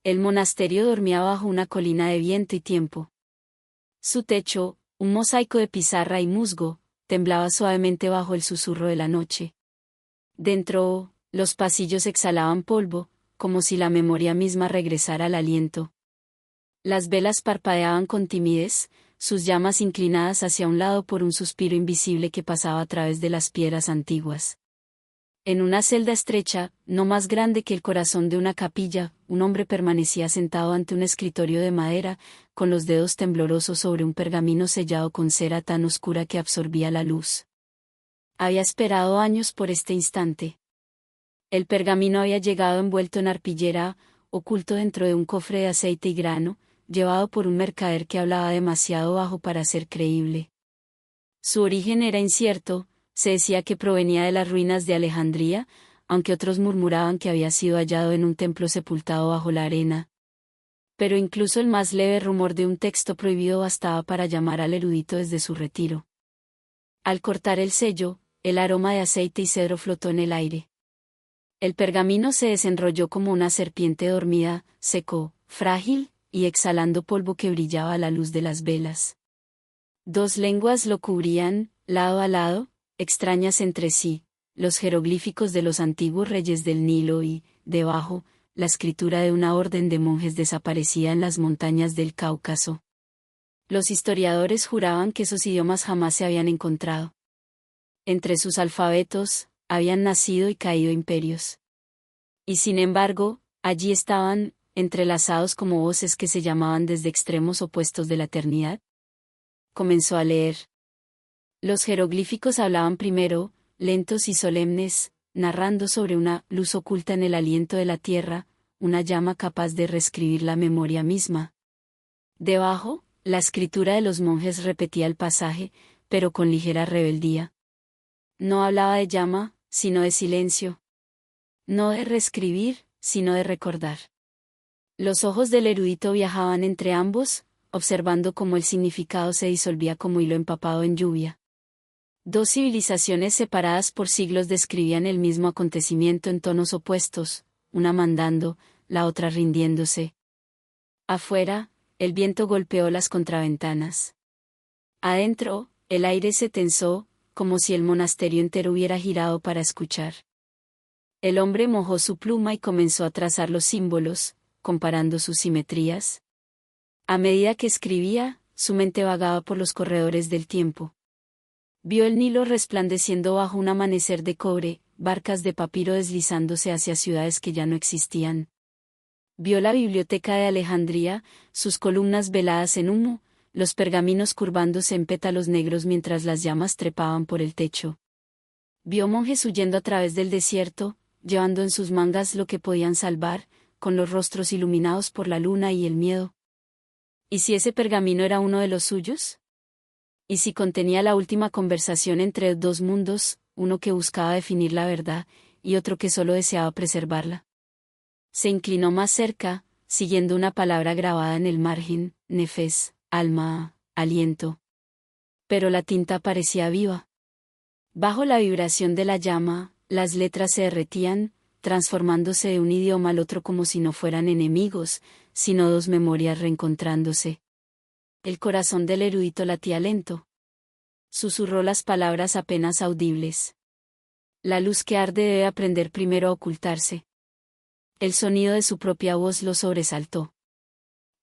El monasterio dormía bajo una colina de viento y tiempo. Su techo, un mosaico de pizarra y musgo, temblaba suavemente bajo el susurro de la noche. Dentro, los pasillos exhalaban polvo, como si la memoria misma regresara al aliento. Las velas parpadeaban con timidez, sus llamas inclinadas hacia un lado por un suspiro invisible que pasaba a través de las piedras antiguas. En una celda estrecha, no más grande que el corazón de una capilla, un hombre permanecía sentado ante un escritorio de madera, con los dedos temblorosos sobre un pergamino sellado con cera tan oscura que absorbía la luz. Había esperado años por este instante. El pergamino había llegado envuelto en arpillera, oculto dentro de un cofre de aceite y grano, llevado por un mercader que hablaba demasiado bajo para ser creíble. Su origen era incierto. Se decía que provenía de las ruinas de Alejandría, aunque otros murmuraban que había sido hallado en un templo sepultado bajo la arena. Pero incluso el más leve rumor de un texto prohibido bastaba para llamar al erudito desde su retiro. Al cortar el sello, el aroma de aceite y cedro flotó en el aire. El pergamino se desenrolló como una serpiente dormida, seco, frágil, y exhalando polvo que brillaba a la luz de las velas. Dos lenguas lo cubrían, lado a lado, extrañas entre sí, los jeroglíficos de los antiguos reyes del Nilo y, debajo, la escritura de una orden de monjes desaparecida en las montañas del Cáucaso. Los historiadores juraban que esos idiomas jamás se habían encontrado. Entre sus alfabetos, habían nacido y caído imperios. Y sin embargo, allí estaban, entrelazados como voces que se llamaban desde extremos opuestos de la eternidad. Comenzó a leer. Los jeroglíficos hablaban primero, lentos y solemnes, narrando sobre una luz oculta en el aliento de la tierra, una llama capaz de reescribir la memoria misma. Debajo, la escritura de los monjes repetía el pasaje, pero con ligera rebeldía. No hablaba de llama, sino de silencio. No de reescribir, sino de recordar. Los ojos del erudito viajaban entre ambos, observando cómo el significado se disolvía como hilo empapado en lluvia. Dos civilizaciones separadas por siglos describían el mismo acontecimiento en tonos opuestos, una mandando, la otra rindiéndose. Afuera, el viento golpeó las contraventanas. Adentro, el aire se tensó, como si el monasterio entero hubiera girado para escuchar. El hombre mojó su pluma y comenzó a trazar los símbolos, comparando sus simetrías. A medida que escribía, su mente vagaba por los corredores del tiempo. Vio el Nilo resplandeciendo bajo un amanecer de cobre, barcas de papiro deslizándose hacia ciudades que ya no existían. Vio la biblioteca de Alejandría, sus columnas veladas en humo, los pergaminos curvándose en pétalos negros mientras las llamas trepaban por el techo. Vio monjes huyendo a través del desierto, llevando en sus mangas lo que podían salvar, con los rostros iluminados por la luna y el miedo. ¿Y si ese pergamino era uno de los suyos? ¿Y si contenía la última conversación entre dos mundos, uno que buscaba definir la verdad, y otro que solo deseaba preservarla? Se inclinó más cerca, siguiendo una palabra grabada en el margen, nefes, alma, aliento. Pero la tinta parecía viva. Bajo la vibración de la llama, las letras se derretían, transformándose de un idioma al otro como si no fueran enemigos, sino dos memorias reencontrándose. El corazón del erudito latía lento. Susurró las palabras apenas audibles. La luz que arde debe aprender primero a ocultarse. El sonido de su propia voz lo sobresaltó.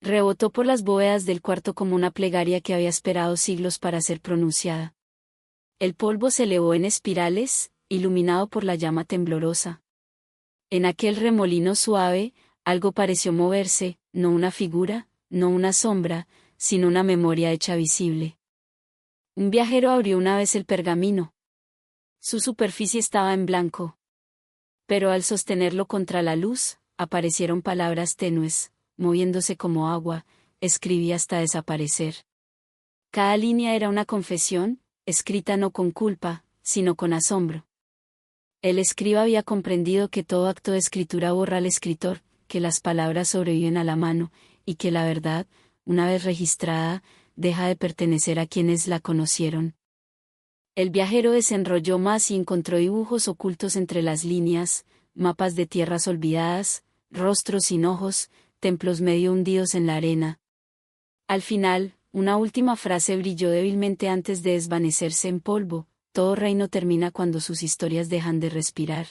Rebotó por las bóvedas del cuarto como una plegaria que había esperado siglos para ser pronunciada. El polvo se elevó en espirales, iluminado por la llama temblorosa. En aquel remolino suave, algo pareció moverse, no una figura, no una sombra, sino una memoria hecha visible. Un viajero abrió una vez el pergamino. Su superficie estaba en blanco. Pero al sostenerlo contra la luz, aparecieron palabras tenues, moviéndose como agua, escribí hasta desaparecer. Cada línea era una confesión, escrita no con culpa, sino con asombro. El escriba había comprendido que todo acto de escritura borra al escritor, que las palabras sobreviven a la mano, y que la verdad, una vez registrada, deja de pertenecer a quienes la conocieron. El viajero desenrolló más y encontró dibujos ocultos entre las líneas, mapas de tierras olvidadas, rostros sin ojos, templos medio hundidos en la arena. Al final, una última frase brilló débilmente antes de desvanecerse en polvo: todo reino termina cuando sus historias dejan de respirar.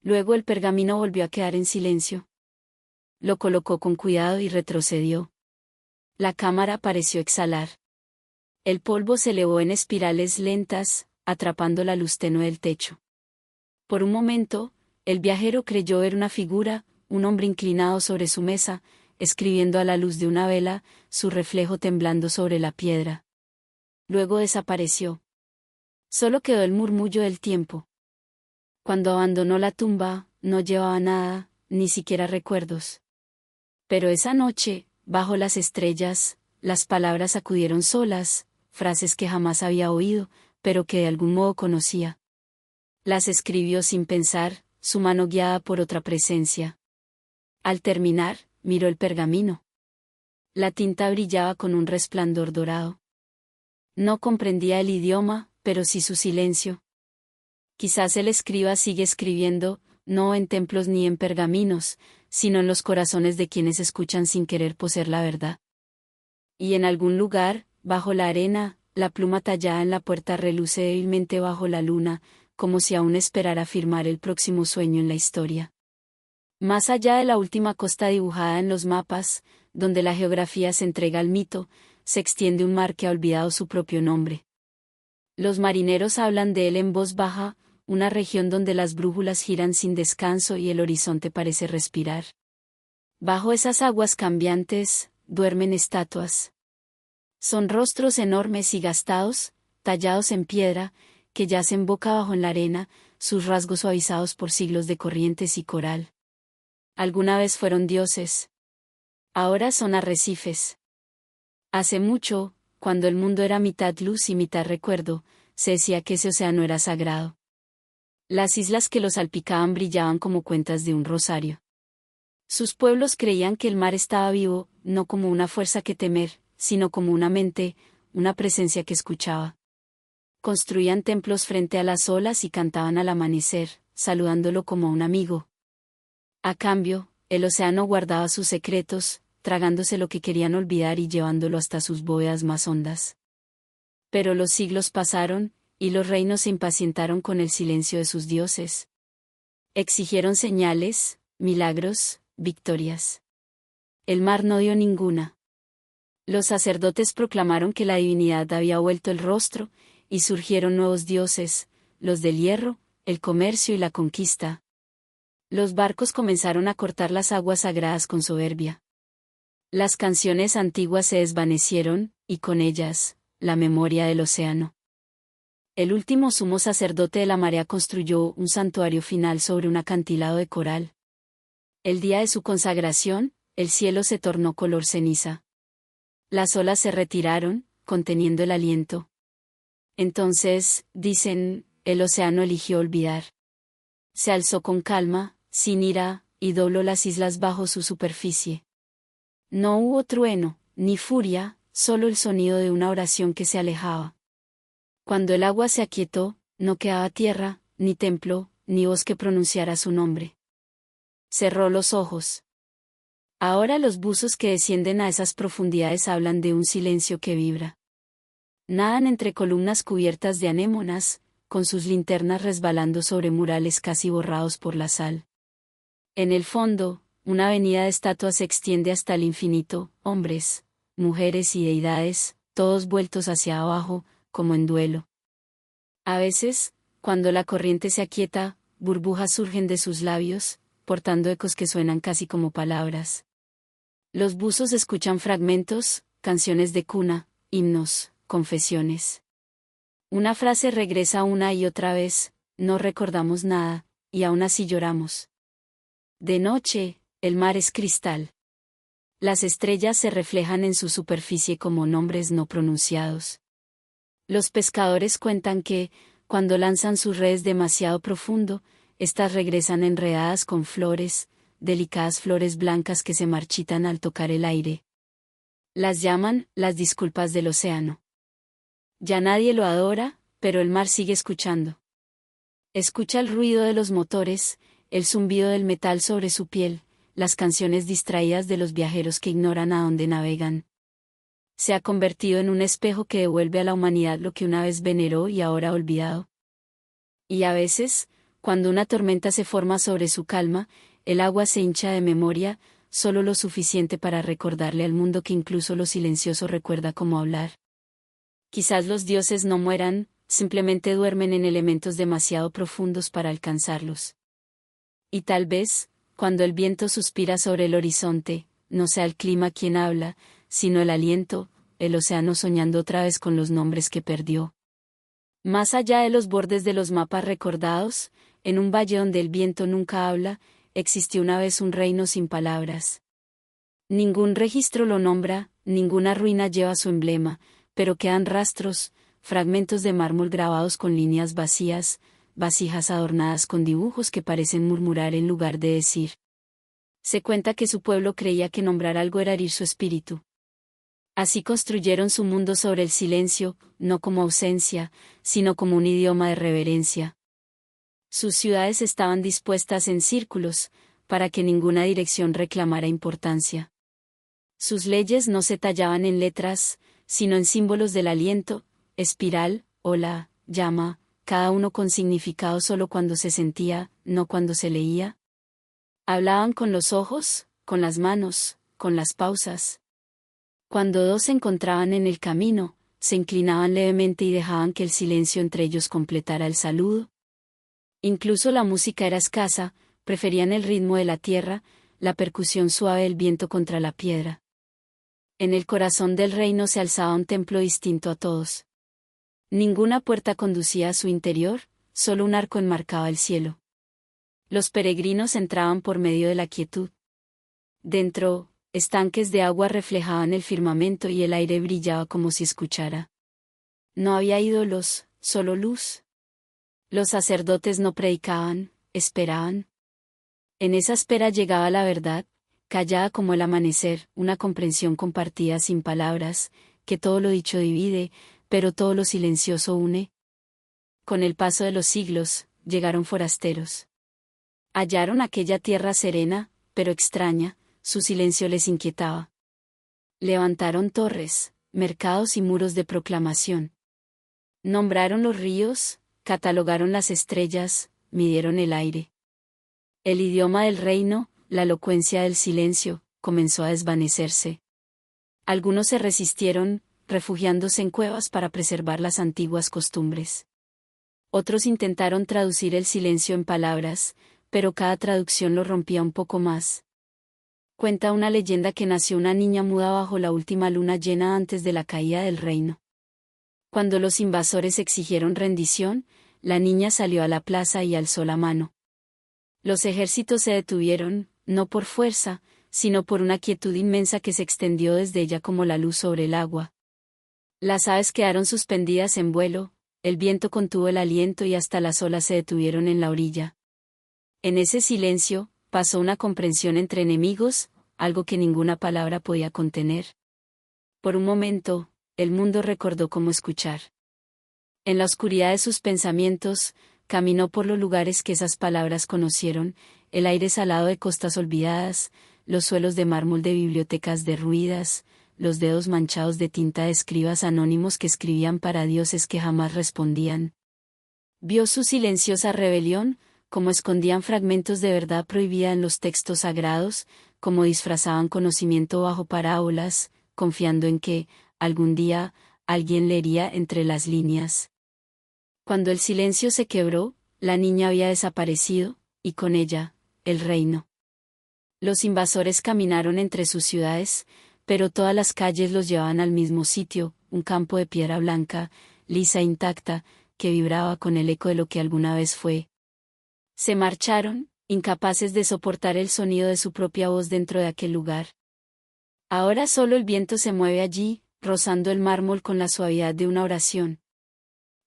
Luego el pergamino volvió a quedar en silencio. Lo colocó con cuidado y retrocedió. La cámara pareció exhalar. El polvo se elevó en espirales lentas, atrapando la luz tenue del techo. Por un momento, el viajero creyó ver una figura, un hombre inclinado sobre su mesa, escribiendo a la luz de una vela, su reflejo temblando sobre la piedra. Luego desapareció. Solo quedó el murmullo del tiempo. Cuando abandonó la tumba, no llevaba nada, ni siquiera recuerdos. Pero esa noche, bajo las estrellas, las palabras acudieron solas, frases que jamás había oído, pero que de algún modo conocía. Las escribió sin pensar, su mano guiada por otra presencia. Al terminar, miró el pergamino. La tinta brillaba con un resplandor dorado. No comprendía el idioma, pero sí su silencio. Quizás el escriba sigue escribiendo, no en templos ni en pergaminos, sino en los corazones de quienes escuchan sin querer poseer la verdad. Y en algún lugar, bajo la arena, la pluma tallada en la puerta reluce débilmente bajo la luna, como si aún esperara firmar el próximo sueño en la historia. Más allá de la última costa dibujada en los mapas, donde la geografía se entrega al mito, se extiende un mar que ha olvidado su propio nombre. Los marineros hablan de él en voz baja, una región donde las brújulas giran sin descanso y el horizonte parece respirar. Bajo esas aguas cambiantes, duermen estatuas. Son rostros enormes y gastados, tallados en piedra, que yacen boca abajo en la arena, sus rasgos suavizados por siglos de corrientes y coral. Alguna vez fueron dioses. Ahora son arrecifes. Hace mucho, cuando el mundo era mitad luz y mitad recuerdo, se decía que ese océano era sagrado. Las islas que lo salpicaban brillaban como cuentas de un rosario. Sus pueblos creían que el mar estaba vivo, no como una fuerza que temer, sino como una mente, una presencia que escuchaba. Construían templos frente a las olas y cantaban al amanecer, saludándolo como a un amigo. A cambio, el océano guardaba sus secretos, tragándose lo que querían olvidar y llevándolo hasta sus bóvedas más hondas. Pero los siglos pasaron, y los reinos se impacientaron con el silencio de sus dioses. Exigieron señales, milagros, victorias. El mar no dio ninguna. Los sacerdotes proclamaron que la divinidad había vuelto el rostro, y surgieron nuevos dioses, los del hierro, el comercio y la conquista. Los barcos comenzaron a cortar las aguas sagradas con soberbia. Las canciones antiguas se desvanecieron, y con ellas, la memoria del océano. El último sumo sacerdote de la marea construyó un santuario final sobre un acantilado de coral. El día de su consagración, el cielo se tornó color ceniza. Las olas se retiraron, conteniendo el aliento. Entonces, dicen, el océano eligió olvidar. Se alzó con calma, sin ira, y dobló las islas bajo su superficie. No hubo trueno, ni furia, solo el sonido de una oración que se alejaba. Cuando el agua se aquietó, no quedaba tierra, ni templo, ni voz que pronunciara su nombre. Cerró los ojos. Ahora los buzos que descienden a esas profundidades hablan de un silencio que vibra. Nadan entre columnas cubiertas de anémonas, con sus linternas resbalando sobre murales casi borrados por la sal. En el fondo, una avenida de estatuas se extiende hasta el infinito, hombres, mujeres y deidades, todos vueltos hacia abajo, como en duelo. A veces, cuando la corriente se aquieta, burbujas surgen de sus labios, portando ecos que suenan casi como palabras. Los buzos escuchan fragmentos, canciones de cuna, himnos, confesiones. Una frase regresa una y otra vez, no recordamos nada, y aún así lloramos. De noche, el mar es cristal. Las estrellas se reflejan en su superficie como nombres no pronunciados. Los pescadores cuentan que, cuando lanzan sus redes demasiado profundo, estas regresan enredadas con flores, delicadas flores blancas que se marchitan al tocar el aire. Las llaman las disculpas del océano. Ya nadie lo adora, pero el mar sigue escuchando. Escucha el ruido de los motores, el zumbido del metal sobre su piel, las canciones distraídas de los viajeros que ignoran a dónde navegan. Se ha convertido en un espejo que devuelve a la humanidad lo que una vez veneró y ahora ha olvidado. Y a veces, cuando una tormenta se forma sobre su calma, el agua se hincha de memoria, solo lo suficiente para recordarle al mundo que incluso lo silencioso recuerda cómo hablar. Quizás los dioses no mueran, simplemente duermen en elementos demasiado profundos para alcanzarlos. Y tal vez, cuando el viento suspira sobre el horizonte, no sea el clima quien habla, sino el aliento, el océano soñando otra vez con los nombres que perdió. Más allá de los bordes de los mapas recordados, en un valle donde el viento nunca habla, existió una vez un reino sin palabras. Ningún registro lo nombra, ninguna ruina lleva su emblema, pero quedan rastros, fragmentos de mármol grabados con líneas vacías, vasijas adornadas con dibujos que parecen murmurar en lugar de decir. Se cuenta que su pueblo creía que nombrar algo era herir su espíritu. Así construyeron su mundo sobre el silencio, no como ausencia, sino como un idioma de reverencia. Sus ciudades estaban dispuestas en círculos, para que ninguna dirección reclamara importancia. Sus leyes no se tallaban en letras, sino en símbolos del aliento, espiral, ola, llama, cada uno con significado solo cuando se sentía, no cuando se leía. Hablaban con los ojos, con las manos, con las pausas. Cuando dos se encontraban en el camino, se inclinaban levemente y dejaban que el silencio entre ellos completara el saludo. Incluso la música era escasa, preferían el ritmo de la tierra, la percusión suave del viento contra la piedra. En el corazón del reino se alzaba un templo distinto a todos. Ninguna puerta conducía a su interior, solo un arco enmarcaba el cielo. Los peregrinos entraban por medio de la quietud. Dentro, estanques de agua reflejaban el firmamento y el aire brillaba como si escuchara. No había ídolos, solo luz. Los sacerdotes no predicaban, esperaban. En esa espera llegaba la verdad, callada como el amanecer, una comprensión compartida sin palabras, que todo lo dicho divide, pero todo lo silencioso une. Con el paso de los siglos, llegaron forasteros. Hallaron aquella tierra serena, pero extraña, su silencio les inquietaba. Levantaron torres, mercados y muros de proclamación. Nombraron los ríos, catalogaron las estrellas, midieron el aire. El idioma del reino, la elocuencia del silencio, comenzó a desvanecerse. Algunos se resistieron, refugiándose en cuevas para preservar las antiguas costumbres. Otros intentaron traducir el silencio en palabras, pero cada traducción lo rompía un poco más. Cuenta una leyenda que nació una niña muda bajo la última luna llena antes de la caída del reino. Cuando los invasores exigieron rendición, la niña salió a la plaza y alzó la mano. Los ejércitos se detuvieron, no por fuerza, sino por una quietud inmensa que se extendió desde ella como la luz sobre el agua. Las aves quedaron suspendidas en vuelo, el viento contuvo el aliento y hasta las olas se detuvieron en la orilla. En ese silencio, pasó una comprensión entre enemigos, algo que ninguna palabra podía contener. Por un momento, el mundo recordó cómo escuchar. En la oscuridad de sus pensamientos, caminó por los lugares que esas palabras conocieron, el aire salado de costas olvidadas, los suelos de mármol de bibliotecas derruidas, los dedos manchados de tinta de escribas anónimos que escribían para dioses que jamás respondían. Vio su silenciosa rebelión, como escondían fragmentos de verdad prohibida en los textos sagrados, como disfrazaban conocimiento bajo parábolas, confiando en que, algún día, alguien leería entre las líneas. Cuando el silencio se quebró, la niña había desaparecido, y con ella, el reino. Los invasores caminaron entre sus ciudades, pero todas las calles los llevaban al mismo sitio, un campo de piedra blanca, lisa e intacta, que vibraba con el eco de lo que alguna vez fue. Se marcharon, incapaces de soportar el sonido de su propia voz dentro de aquel lugar. Ahora solo el viento se mueve allí, rozando el mármol con la suavidad de una oración.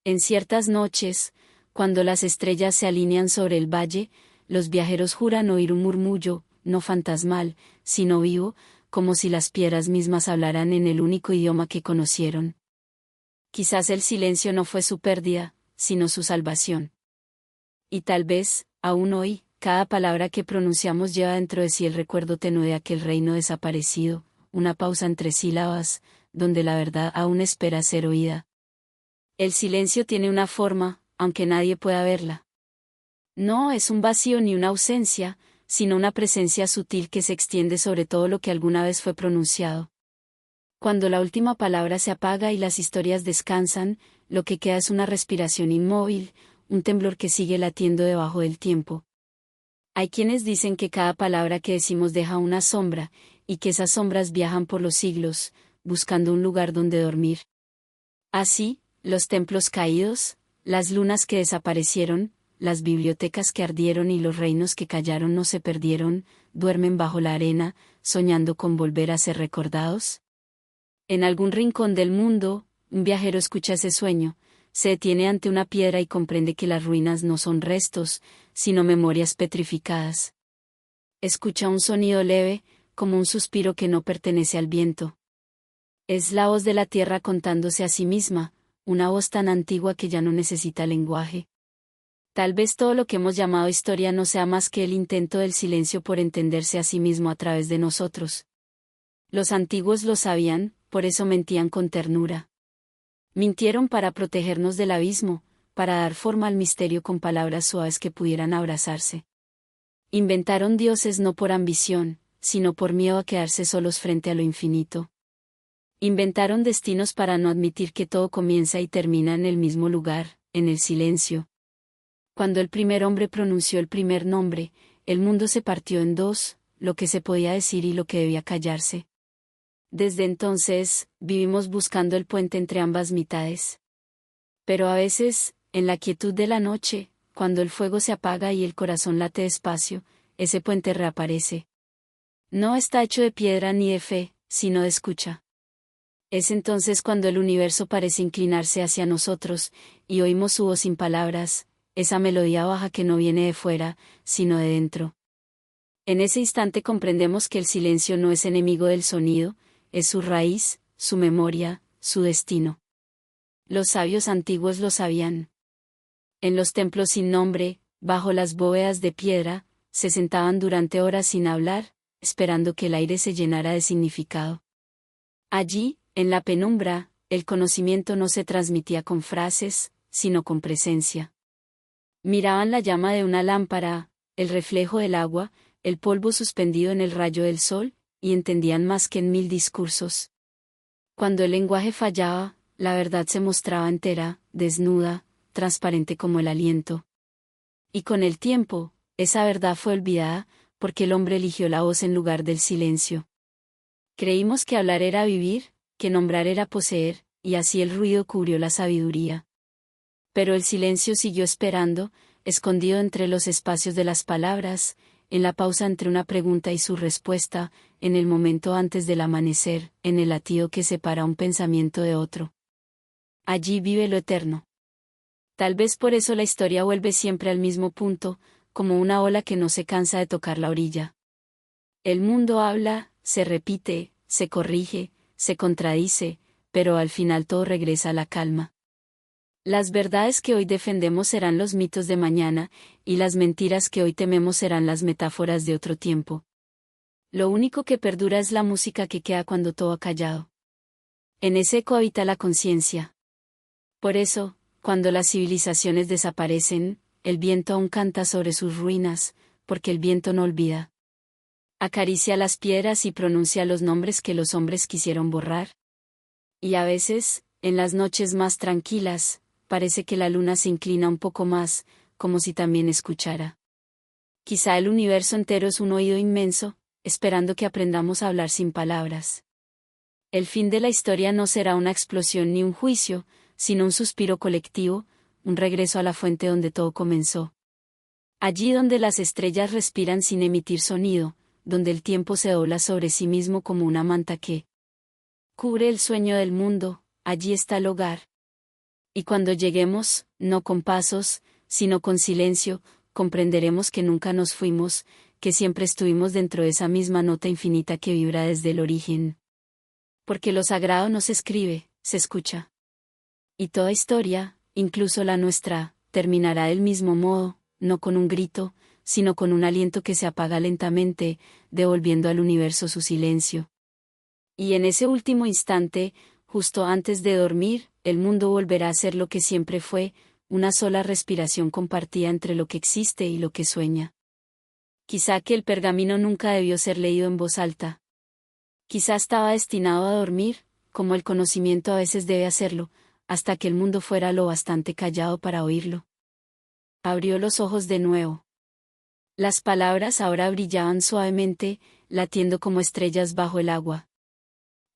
En ciertas noches, cuando las estrellas se alinean sobre el valle, los viajeros juran oír un murmullo, no fantasmal, sino vivo, como si las piedras mismas hablaran en el único idioma que conocieron. Quizás el silencio no fue su pérdida, sino su salvación. Y tal vez, aún hoy, cada palabra que pronunciamos lleva dentro de sí el recuerdo tenue de aquel reino desaparecido, una pausa entre sílabas, donde la verdad aún espera ser oída. El silencio tiene una forma, aunque nadie pueda verla. No es un vacío ni una ausencia, sino una presencia sutil que se extiende sobre todo lo que alguna vez fue pronunciado. Cuando la última palabra se apaga y las historias descansan, lo que queda es una respiración inmóvil, un temblor que sigue latiendo debajo del tiempo. Hay quienes dicen que cada palabra que decimos deja una sombra, y que esas sombras viajan por los siglos, buscando un lugar donde dormir. Así, los templos caídos, las lunas que desaparecieron, las bibliotecas que ardieron y los reinos que callaron no se perdieron, duermen bajo la arena, soñando con volver a ser recordados. En algún rincón del mundo, un viajero escucha ese sueño, se detiene ante una piedra y comprende que las ruinas no son restos, sino memorias petrificadas. Escucha un sonido leve, como un suspiro que no pertenece al viento. Es la voz de la tierra contándose a sí misma, una voz tan antigua que ya no necesita lenguaje. Tal vez todo lo que hemos llamado historia no sea más que el intento del silencio por entenderse a sí mismo a través de nosotros. Los antiguos lo sabían, por eso mentían con ternura. Mintieron para protegernos del abismo, para dar forma al misterio con palabras suaves que pudieran abrazarse. Inventaron dioses no por ambición, sino por miedo a quedarse solos frente a lo infinito. Inventaron destinos para no admitir que todo comienza y termina en el mismo lugar, en el silencio. Cuando el primer hombre pronunció el primer nombre, el mundo se partió en dos, lo que se podía decir y lo que debía callarse. Desde entonces, vivimos buscando el puente entre ambas mitades. Pero a veces, en la quietud de la noche, cuando el fuego se apaga y el corazón late despacio, ese puente reaparece. No está hecho de piedra ni de fe, sino de escucha. Es entonces cuando el universo parece inclinarse hacia nosotros, y oímos su voz sin palabras, esa melodía baja que no viene de fuera, sino de dentro. En ese instante comprendemos que el silencio no es enemigo del sonido, es su raíz, su memoria, su destino. Los sabios antiguos lo sabían. En los templos sin nombre, bajo las bóvedas de piedra, se sentaban durante horas sin hablar, esperando que el aire se llenara de significado. Allí, en la penumbra, el conocimiento no se transmitía con frases, sino con presencia. Miraban la llama de una lámpara, el reflejo del agua, el polvo suspendido en el rayo del sol, y entendían más que en 1000 discursos. Cuando el lenguaje fallaba, la verdad se mostraba entera, desnuda, transparente como el aliento. Y con el tiempo, esa verdad fue olvidada, porque el hombre eligió la voz en lugar del silencio. Creímos que hablar era vivir, que nombrar era poseer, y así el ruido cubrió la sabiduría. Pero el silencio siguió esperando, escondido entre los espacios de las palabras, en la pausa entre una pregunta y su respuesta, en el momento antes del amanecer, en el latido que separa un pensamiento de otro. Allí vive lo eterno. Tal vez por eso la historia vuelve siempre al mismo punto, como una ola que no se cansa de tocar la orilla. El mundo habla, se repite, se corrige, se contradice, pero al final todo regresa a la calma. Las verdades que hoy defendemos serán los mitos de mañana, y las mentiras que hoy tememos serán las metáforas de otro tiempo. Lo único que perdura es la música que queda cuando todo ha callado. En ese eco habita la conciencia. Por eso, cuando las civilizaciones desaparecen, el viento aún canta sobre sus ruinas, porque el viento no olvida. Acaricia las piedras y pronuncia los nombres que los hombres quisieron borrar. Y a veces, en las noches más tranquilas, parece que la luna se inclina un poco más, como si también escuchara. Quizá el universo entero es un oído inmenso, esperando que aprendamos a hablar sin palabras. El fin de la historia no será una explosión ni un juicio, sino un suspiro colectivo, un regreso a la fuente donde todo comenzó. Allí donde las estrellas respiran sin emitir sonido, donde el tiempo se dobla sobre sí mismo como una manta que cubre el sueño del mundo, allí está el hogar. Y cuando lleguemos, no con pasos, sino con silencio, comprenderemos que nunca nos fuimos, que siempre estuvimos dentro de esa misma nota infinita que vibra desde el origen. Porque lo sagrado no se escribe, se escucha. Y toda historia, incluso la nuestra, terminará del mismo modo, no con un grito, sino con un aliento que se apaga lentamente, devolviendo al universo su silencio. Y en ese último instante, justo antes de dormir, el mundo volverá a ser lo que siempre fue, una sola respiración compartida entre lo que existe y lo que sueña. Quizá que el pergamino nunca debió ser leído en voz alta. Quizá estaba destinado a dormir, como el conocimiento a veces debe hacerlo, hasta que el mundo fuera lo bastante callado para oírlo. Abrió los ojos de nuevo. Las palabras ahora brillaban suavemente, latiendo como estrellas bajo el agua.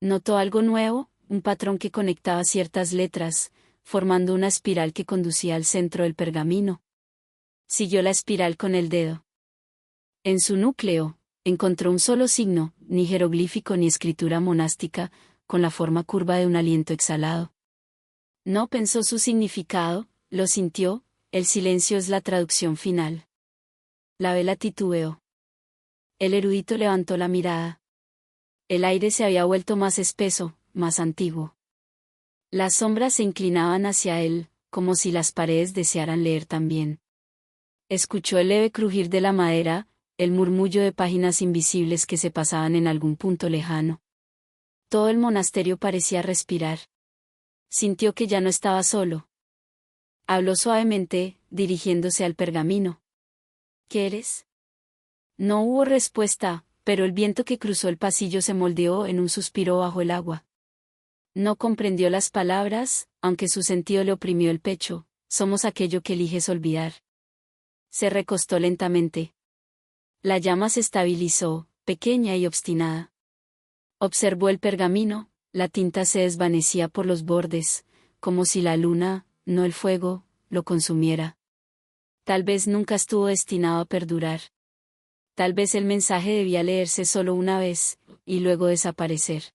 Notó algo nuevo, un patrón que conectaba ciertas letras, formando una espiral que conducía al centro del pergamino. Siguió la espiral con el dedo. En su núcleo, encontró un solo signo, ni jeroglífico ni escritura monástica, con la forma curva de un aliento exhalado. No pensó su significado, lo sintió, el silencio es la traducción final. La vela titubeó. El erudito levantó la mirada. El aire se había vuelto más espeso, más antiguo. Las sombras se inclinaban hacia él, como si las paredes desearan leer también. Escuchó el leve crujir de la madera, el murmullo de páginas invisibles que se pasaban en algún punto lejano. Todo el monasterio parecía respirar. Sintió que ya no estaba solo. Habló suavemente, dirigiéndose al pergamino. ¿Qué eres? No hubo respuesta, pero el viento que cruzó el pasillo se moldeó en un suspiro bajo el agua. No comprendió las palabras, aunque su sentido le oprimió el pecho. Somos aquello que eliges olvidar. Se recostó lentamente. La llama se estabilizó, pequeña y obstinada. Observó el pergamino, la tinta se desvanecía por los bordes, como si la luna, no el fuego, lo consumiera. Tal vez nunca estuvo destinado a perdurar. Tal vez el mensaje debía leerse solo una vez, y luego desaparecer.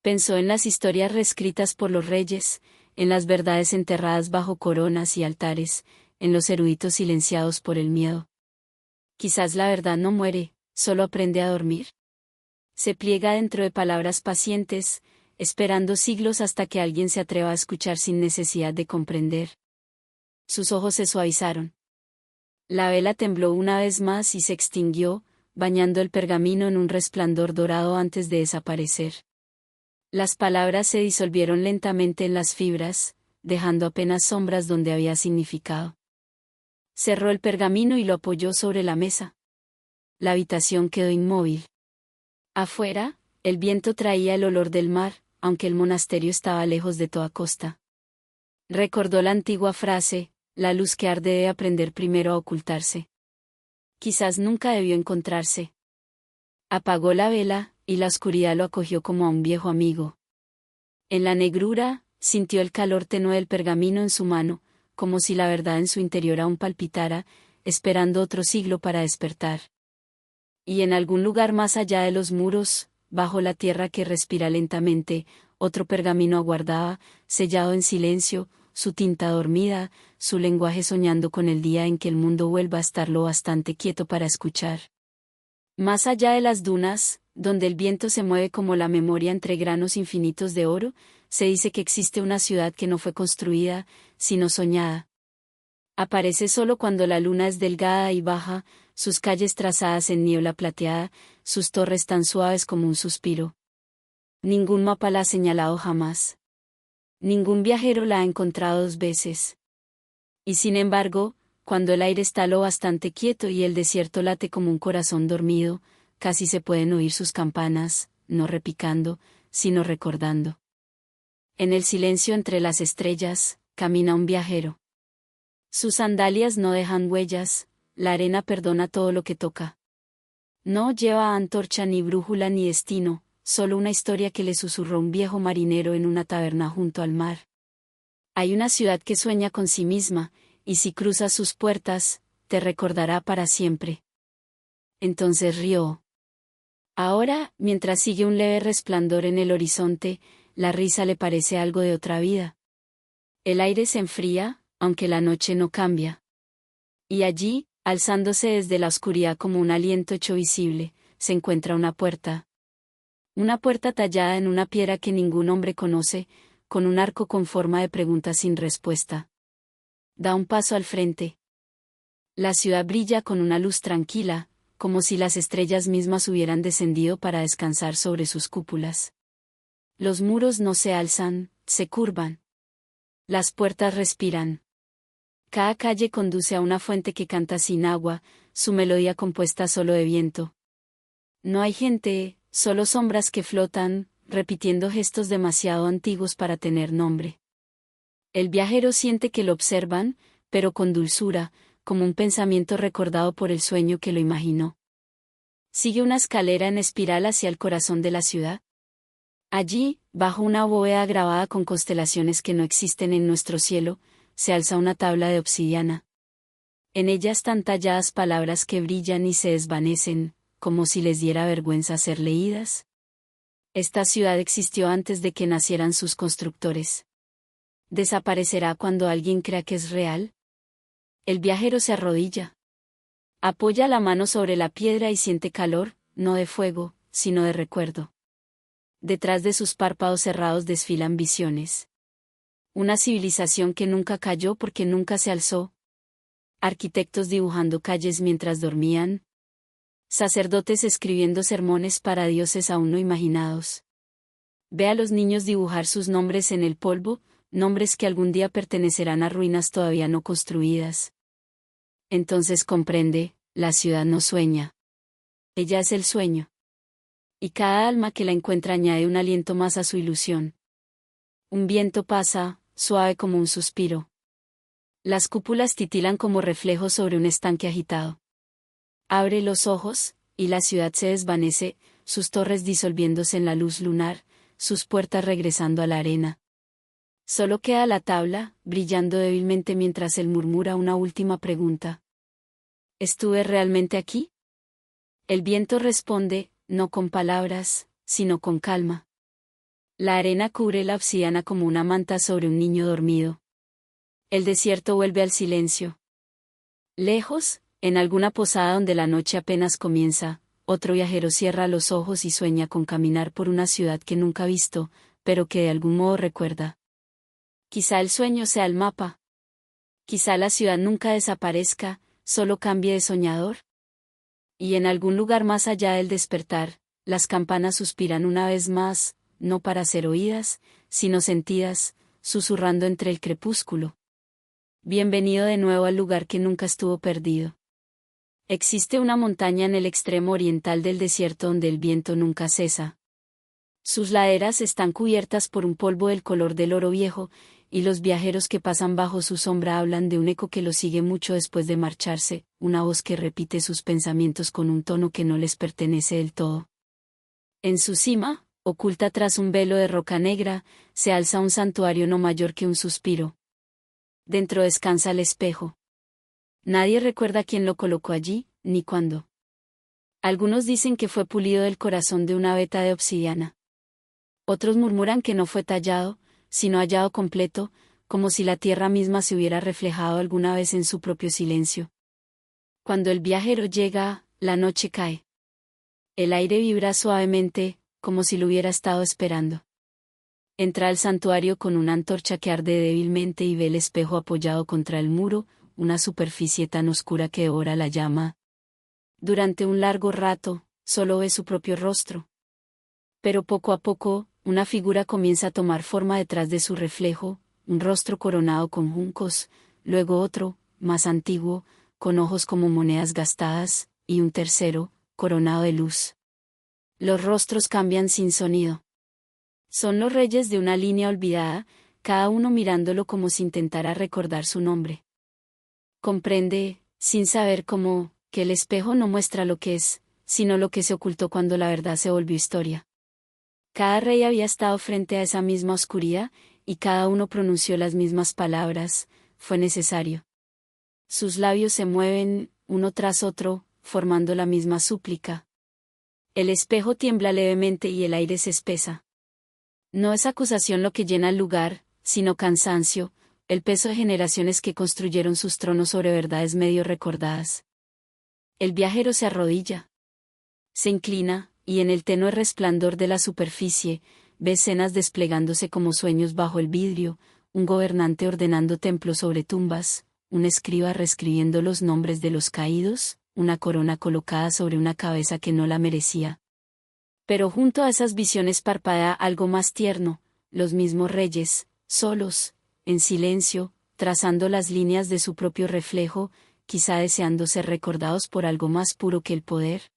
Pensó en las historias reescritas por los reyes, en las verdades enterradas bajo coronas y altares, en los eruditos silenciados por el miedo. Quizás la verdad no muere, solo aprende a dormir. Se pliega dentro de palabras pacientes, esperando siglos hasta que alguien se atreva a escuchar sin necesidad de comprender. Sus ojos se suavizaron. La vela tembló una vez más y se extinguió, bañando el pergamino en un resplandor dorado antes de desaparecer. Las palabras se disolvieron lentamente en las fibras, dejando apenas sombras donde había significado. Cerró el pergamino y lo apoyó sobre la mesa. La habitación quedó inmóvil. Afuera, el viento traía el olor del mar, aunque el monasterio estaba lejos de toda costa. Recordó la antigua frase, la luz que arde debe aprender primero a ocultarse. Quizás nunca debió encontrarse. Apagó la vela, y la oscuridad lo acogió como a un viejo amigo. En la negrura, sintió el calor tenue del pergamino en su mano, como si la verdad en su interior aún palpitara, esperando otro siglo para despertar. Y en algún lugar más allá de los muros, bajo la tierra que respira lentamente, otro pergamino aguardaba, sellado en silencio, su tinta dormida, su lenguaje soñando con el día en que el mundo vuelva a estar lo bastante quieto para escuchar. Más allá de las dunas, donde el viento se mueve como la memoria entre granos infinitos de oro, se dice que existe una ciudad que no fue construida, sino soñada. Aparece solo cuando la luna es delgada y baja, sus calles trazadas en niebla plateada, sus torres tan suaves como un suspiro. Ningún mapa la ha señalado jamás. Ningún viajero la ha encontrado 2 veces. Y sin embargo, cuando el aire está lo bastante quieto y el desierto late como un corazón dormido, casi se pueden oír sus campanas, no repicando, sino recordando. En el silencio entre las estrellas, camina un viajero. Sus sandalias no dejan huellas, la arena perdona todo lo que toca. No lleva antorcha ni brújula ni destino, solo una historia que le susurró un viejo marinero en una taberna junto al mar. Hay una ciudad que sueña con sí misma, y si cruzas sus puertas, te recordará para siempre. Entonces rió. Ahora, mientras sigue un leve resplandor en el horizonte, la risa le parece algo de otra vida. El aire se enfría, aunque la noche no cambia. Y allí, alzándose desde la oscuridad como un aliento hecho visible, se encuentra una puerta. Una puerta tallada en una piedra que ningún hombre conoce, con un arco con forma de pregunta sin respuesta. Da un paso al frente. La ciudad brilla con una luz tranquila, como si las estrellas mismas hubieran descendido para descansar sobre sus cúpulas. Los muros no se alzan, se curvan. Las puertas respiran. Cada calle conduce a una fuente que canta sin agua, su melodía compuesta solo de viento. No hay gente, solo sombras que flotan, repitiendo gestos demasiado antiguos para tener nombre. El viajero siente que lo observan, pero con dulzura, como un pensamiento recordado por el sueño que lo imaginó. Sigue una escalera en espiral hacia el corazón de la ciudad. Allí, bajo una bóveda grabada con constelaciones que no existen en nuestro cielo, se alza una tabla de obsidiana. En ella están talladas palabras que brillan y se desvanecen, como si les diera vergüenza ser leídas. Esta ciudad existió antes de que nacieran sus constructores. ¿Desaparecerá cuando alguien crea que es real? El viajero se arrodilla. Apoya la mano sobre la piedra y siente calor, no de fuego, sino de recuerdo. Detrás de sus párpados cerrados desfilan visiones. Una civilización que nunca cayó porque nunca se alzó. Arquitectos dibujando calles mientras dormían. Sacerdotes escribiendo sermones para dioses aún no imaginados. Ve a los niños dibujar sus nombres en el polvo, nombres que algún día pertenecerán a ruinas todavía no construidas. Entonces comprende, la ciudad no sueña. Ella es el sueño. Y cada alma que la encuentra añade un aliento más a su ilusión. Un viento pasa, suave como un suspiro. Las cúpulas titilan como reflejos sobre un estanque agitado. Abre los ojos, y la ciudad se desvanece, sus torres disolviéndose en la luz lunar, sus puertas regresando a la arena. Solo queda la tabla, brillando débilmente mientras él murmura una última pregunta. ¿Estuve realmente aquí? El viento responde, no con palabras, sino con calma. La arena cubre la obsidiana como una manta sobre un niño dormido. El desierto vuelve al silencio. Lejos, en alguna posada donde la noche apenas comienza, otro viajero cierra los ojos y sueña con caminar por una ciudad que nunca ha visto, pero que de algún modo recuerda. Quizá el sueño sea el mapa. Quizá la ciudad nunca desaparezca, solo cambie de soñador. Y en algún lugar más allá del despertar, las campanas suspiran una vez más, no para ser oídas, sino sentidas, susurrando entre el crepúsculo. Bienvenido de nuevo al lugar que nunca estuvo perdido. Existe una montaña en el extremo oriental del desierto donde el viento nunca cesa. Sus laderas están cubiertas por un polvo del color del oro viejo, y los viajeros que pasan bajo su sombra hablan de un eco que los sigue mucho después de marcharse, una voz que repite sus pensamientos con un tono que no les pertenece del todo. En su cima, oculta tras un velo de roca negra, se alza un santuario no mayor que un suspiro. Dentro descansa el espejo. Nadie recuerda quién lo colocó allí, ni cuándo. Algunos dicen que fue pulido del corazón de una veta de obsidiana. Otros murmuran que no fue tallado, sino hallado completo, como si la tierra misma se hubiera reflejado alguna vez en su propio silencio. Cuando el viajero llega, la noche cae. El aire vibra suavemente, como si lo hubiera estado esperando. Entra al santuario con una antorcha que arde débilmente y ve el espejo apoyado contra el muro, una superficie tan oscura que devora la llama. Durante un largo rato, solo ve su propio rostro. Pero poco a poco, una figura comienza a tomar forma detrás de su reflejo, un rostro coronado con juncos, luego otro, más antiguo, con ojos como monedas gastadas, y un tercero, coronado de luz. Los rostros cambian sin sonido. Son los reyes de una línea olvidada, cada uno mirándolo como si intentara recordar su nombre. Comprende, sin saber cómo, que el espejo no muestra lo que es, sino lo que se ocultó cuando la verdad se volvió historia. Cada rey había estado frente a esa misma oscuridad, y cada uno pronunció las mismas palabras, fue necesario. Sus labios se mueven, uno tras otro, formando la misma súplica. El espejo tiembla levemente y el aire se espesa. No es acusación lo que llena el lugar, sino cansancio, el peso de generaciones que construyeron sus tronos sobre verdades medio recordadas. El viajero se arrodilla. Se inclina, y en el tenue resplandor de la superficie, ve escenas desplegándose como sueños bajo el vidrio, un gobernante ordenando templos sobre tumbas, un escriba reescribiendo los nombres de los caídos, una corona colocada sobre una cabeza que no la merecía. Pero junto a esas visiones parpadea algo más tierno, los mismos reyes, solos, en silencio, trazando las líneas de su propio reflejo, quizá deseando ser recordados por algo más puro que el poder.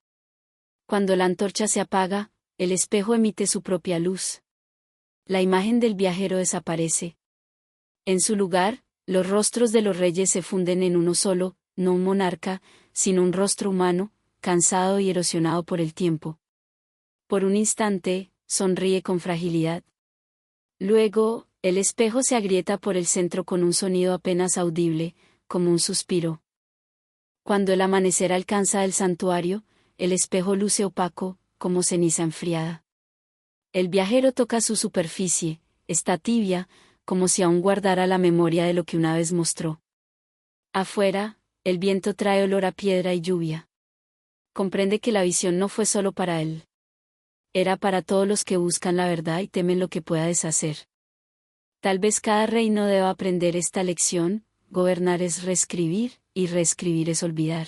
Cuando la antorcha se apaga, el espejo emite su propia luz. La imagen del viajero desaparece. En su lugar, los rostros de los reyes se funden en uno solo, no un monarca, sino un rostro humano, cansado y erosionado por el tiempo. Por un instante, sonríe con fragilidad. Luego, el espejo se agrieta por el centro con un sonido apenas audible, como un suspiro. Cuando el amanecer alcanza el santuario, el espejo luce opaco, como ceniza enfriada. El viajero toca su superficie, está tibia, como si aún guardara la memoria de lo que una vez mostró. Afuera, el viento trae olor a piedra y lluvia. Comprende que la visión no fue solo para él. Era para todos los que buscan la verdad y temen lo que pueda deshacer. Tal vez cada reino deba aprender esta lección: gobernar es reescribir, y reescribir es olvidar.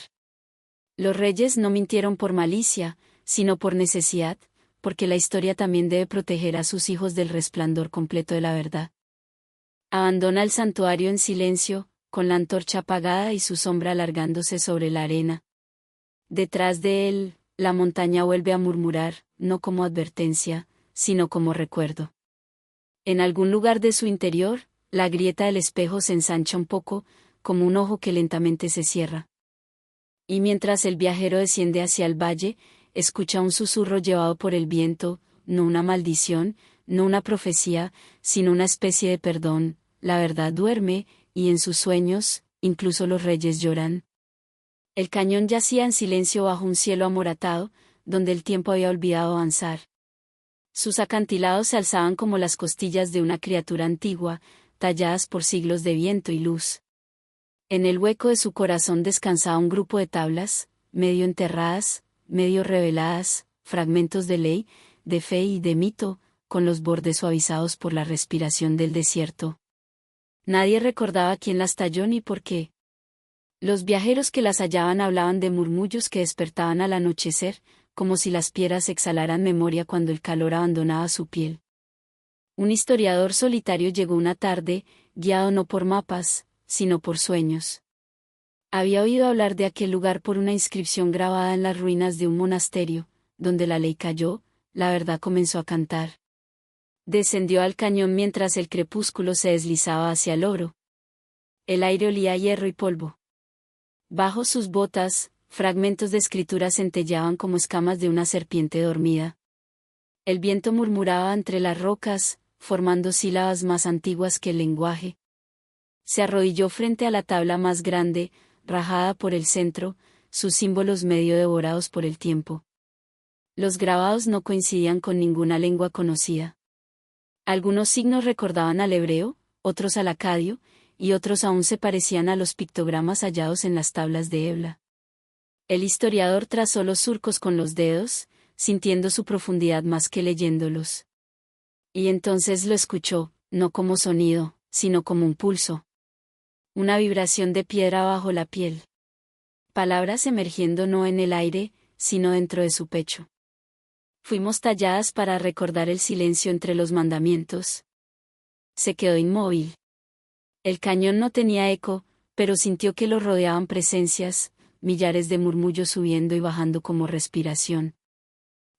Los reyes no mintieron por malicia, sino por necesidad, porque la historia también debe proteger a sus hijos del resplandor completo de la verdad. Abandona el santuario en silencio, con la antorcha apagada y su sombra alargándose sobre la arena. Detrás de él, la montaña vuelve a murmurar, no como advertencia, sino como recuerdo. En algún lugar de su interior, la grieta del espejo se ensancha un poco, como un ojo que lentamente se cierra. Y mientras el viajero desciende hacia el valle, escucha un susurro llevado por el viento, no una maldición, no una profecía, sino una especie de perdón. La verdad duerme, y en sus sueños, incluso los reyes lloran. El cañón yacía en silencio bajo un cielo amoratado, donde el tiempo había olvidado avanzar. Sus acantilados se alzaban como las costillas de una criatura antigua, talladas por siglos de viento y luz. En el hueco de su corazón descansaba un grupo de tablas, medio enterradas, medio reveladas, fragmentos de ley, de fe y de mito, con los bordes suavizados por la respiración del desierto. Nadie recordaba quién las talló ni por qué. Los viajeros que las hallaban hablaban de murmullos que despertaban al anochecer, como si las piedras exhalaran memoria cuando el calor abandonaba su piel. Un historiador solitario llegó una tarde, guiado no por mapas, sino por sueños. Había oído hablar de aquel lugar por una inscripción grabada en las ruinas de un monasterio, donde la ley cayó, la verdad comenzó a cantar. Descendió al cañón mientras el crepúsculo se deslizaba hacia el oro. El aire olía a hierro y polvo. Bajo sus botas, fragmentos de escritura centelleaban como escamas de una serpiente dormida. El viento murmuraba entre las rocas, formando sílabas más antiguas que el lenguaje. Se arrodilló frente a la tabla más grande, rajada por el centro, sus símbolos medio devorados por el tiempo. Los grabados no coincidían con ninguna lengua conocida. Algunos signos recordaban al hebreo, otros al acadio, y otros aún se parecían a los pictogramas hallados en las tablas de Ebla. El historiador trazó los surcos con los dedos, sintiendo su profundidad más que leyéndolos. Y entonces lo escuchó, no como sonido, sino como un pulso. Una vibración de piedra bajo la piel. Palabras emergiendo no en el aire, sino dentro de su pecho. Fuimos talladas para recordar el silencio entre los mandamientos. Se quedó inmóvil. El cañón no tenía eco, pero sintió que lo rodeaban presencias, millares de murmullos subiendo y bajando como respiración.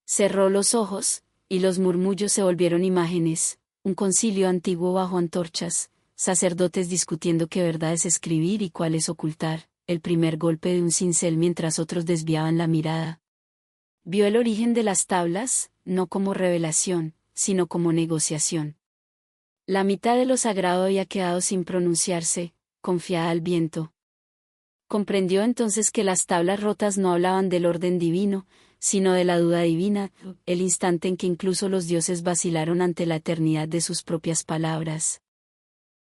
Cerró los ojos, y los murmullos se volvieron imágenes, un concilio antiguo bajo antorchas, sacerdotes discutiendo qué verdad es escribir y cuál es ocultar, el primer golpe de un cincel mientras otros desviaban la mirada. Vio el origen de las tablas, no como revelación, sino como negociación. La mitad de lo sagrado había quedado sin pronunciarse, confiada al viento. Comprendió entonces que las tablas rotas no hablaban del orden divino, sino de la duda divina, el instante en que incluso los dioses vacilaron ante la eternidad de sus propias palabras.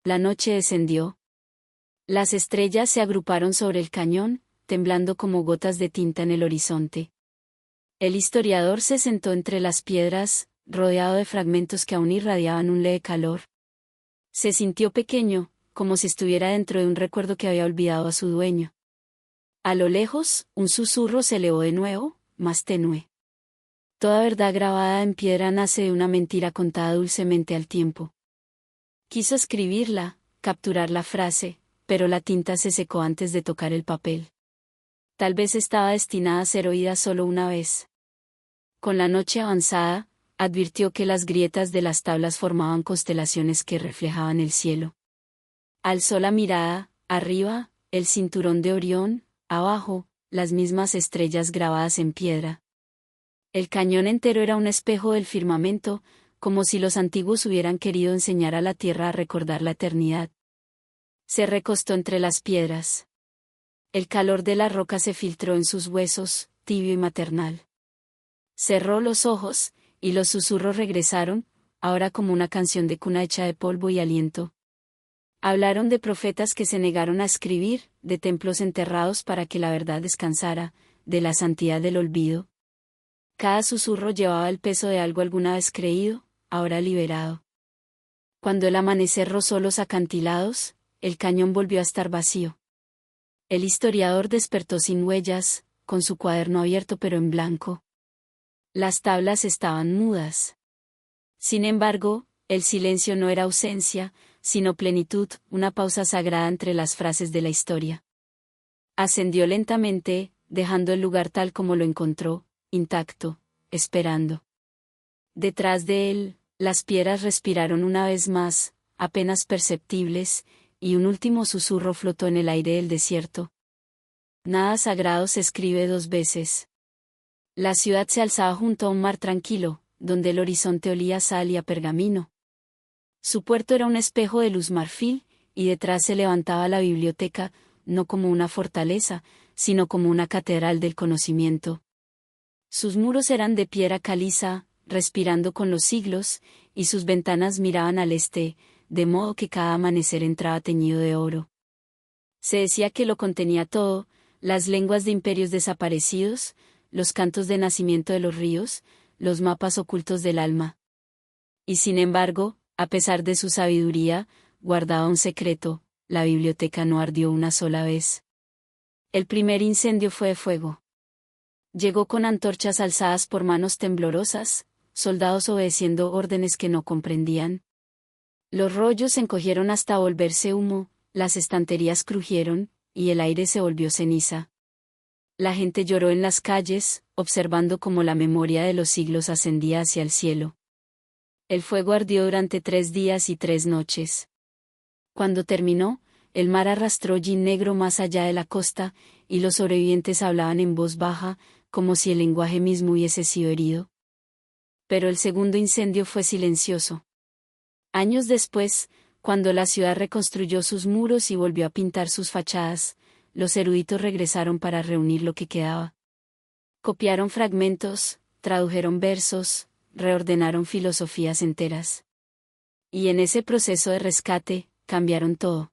La noche descendió. Las estrellas se agruparon sobre el cañón, temblando como gotas de tinta en el horizonte. El historiador se sentó entre las piedras, rodeado de fragmentos que aún irradiaban un leve calor. Se sintió pequeño, como si estuviera dentro de un recuerdo que había olvidado a su dueño. A lo lejos, un susurro se elevó de nuevo, más tenue. Toda verdad grabada en piedra nace de una mentira contada dulcemente al tiempo. Quiso escribirla, capturar la frase, pero la tinta se secó antes de tocar el papel. Tal vez estaba destinada a ser oída solo una vez. Con la noche avanzada, advirtió que las grietas de las tablas formaban constelaciones que reflejaban el cielo. Alzó la mirada, arriba, el cinturón de Orión, abajo, las mismas estrellas grabadas en piedra. El cañón entero era un espejo del firmamento, como si los antiguos hubieran querido enseñar a la tierra a recordar la eternidad. Se recostó entre las piedras. El calor de la roca se filtró en sus huesos, tibio y maternal. Cerró los ojos, y los susurros regresaron, ahora como una canción de cuna hecha de polvo y aliento. Hablaron de profetas que se negaron a escribir, de templos enterrados para que la verdad descansara, de la santidad del olvido. Cada susurro llevaba el peso de algo alguna vez creído, ahora liberado. Cuando el amanecer rozó los acantilados, el cañón volvió a estar vacío. El historiador despertó sin huellas, con su cuaderno abierto pero en blanco. Las tablas estaban mudas. Sin embargo, el silencio no era ausencia, sino plenitud, una pausa sagrada entre las frases de la historia. Ascendió lentamente, dejando el lugar tal como lo encontró, intacto, esperando. Detrás de él, las piedras respiraron una vez más, apenas perceptibles, y un último susurro flotó en el aire del desierto. Nada sagrado se escribe dos veces. La ciudad se alzaba junto a un mar tranquilo, donde el horizonte olía a sal y a pergamino. Su puerto era un espejo de luz marfil, y detrás se levantaba la biblioteca, no como una fortaleza, sino como una catedral del conocimiento. Sus muros eran de piedra caliza, respirando con los siglos, y sus ventanas miraban al este, de modo que cada amanecer entraba teñido de oro. Se decía que lo contenía todo, las lenguas de imperios desaparecidos, los cantos de nacimiento de los ríos, los mapas ocultos del alma. Y sin embargo, a pesar de su sabiduría, guardaba un secreto: la biblioteca no ardió una sola vez. El primer incendio fue de fuego. Llegó con antorchas alzadas por manos temblorosas, soldados obedeciendo órdenes que no comprendían. Los rollos se encogieron hasta volverse humo, las estanterías crujieron, y el aire se volvió ceniza. La gente lloró en las calles, observando cómo la memoria de los siglos ascendía hacia el cielo. El fuego ardió durante 3 días y 3 noches. Cuando terminó, el mar arrastró hollín negro más allá de la costa, y los sobrevivientes hablaban en voz baja, como si el lenguaje mismo hubiese sido herido. Pero el segundo incendio fue silencioso. Años después, cuando la ciudad reconstruyó sus muros y volvió a pintar sus fachadas, los eruditos regresaron para reunir lo que quedaba. Copiaron fragmentos, tradujeron versos, reordenaron filosofías enteras. Y en ese proceso de rescate, cambiaron todo.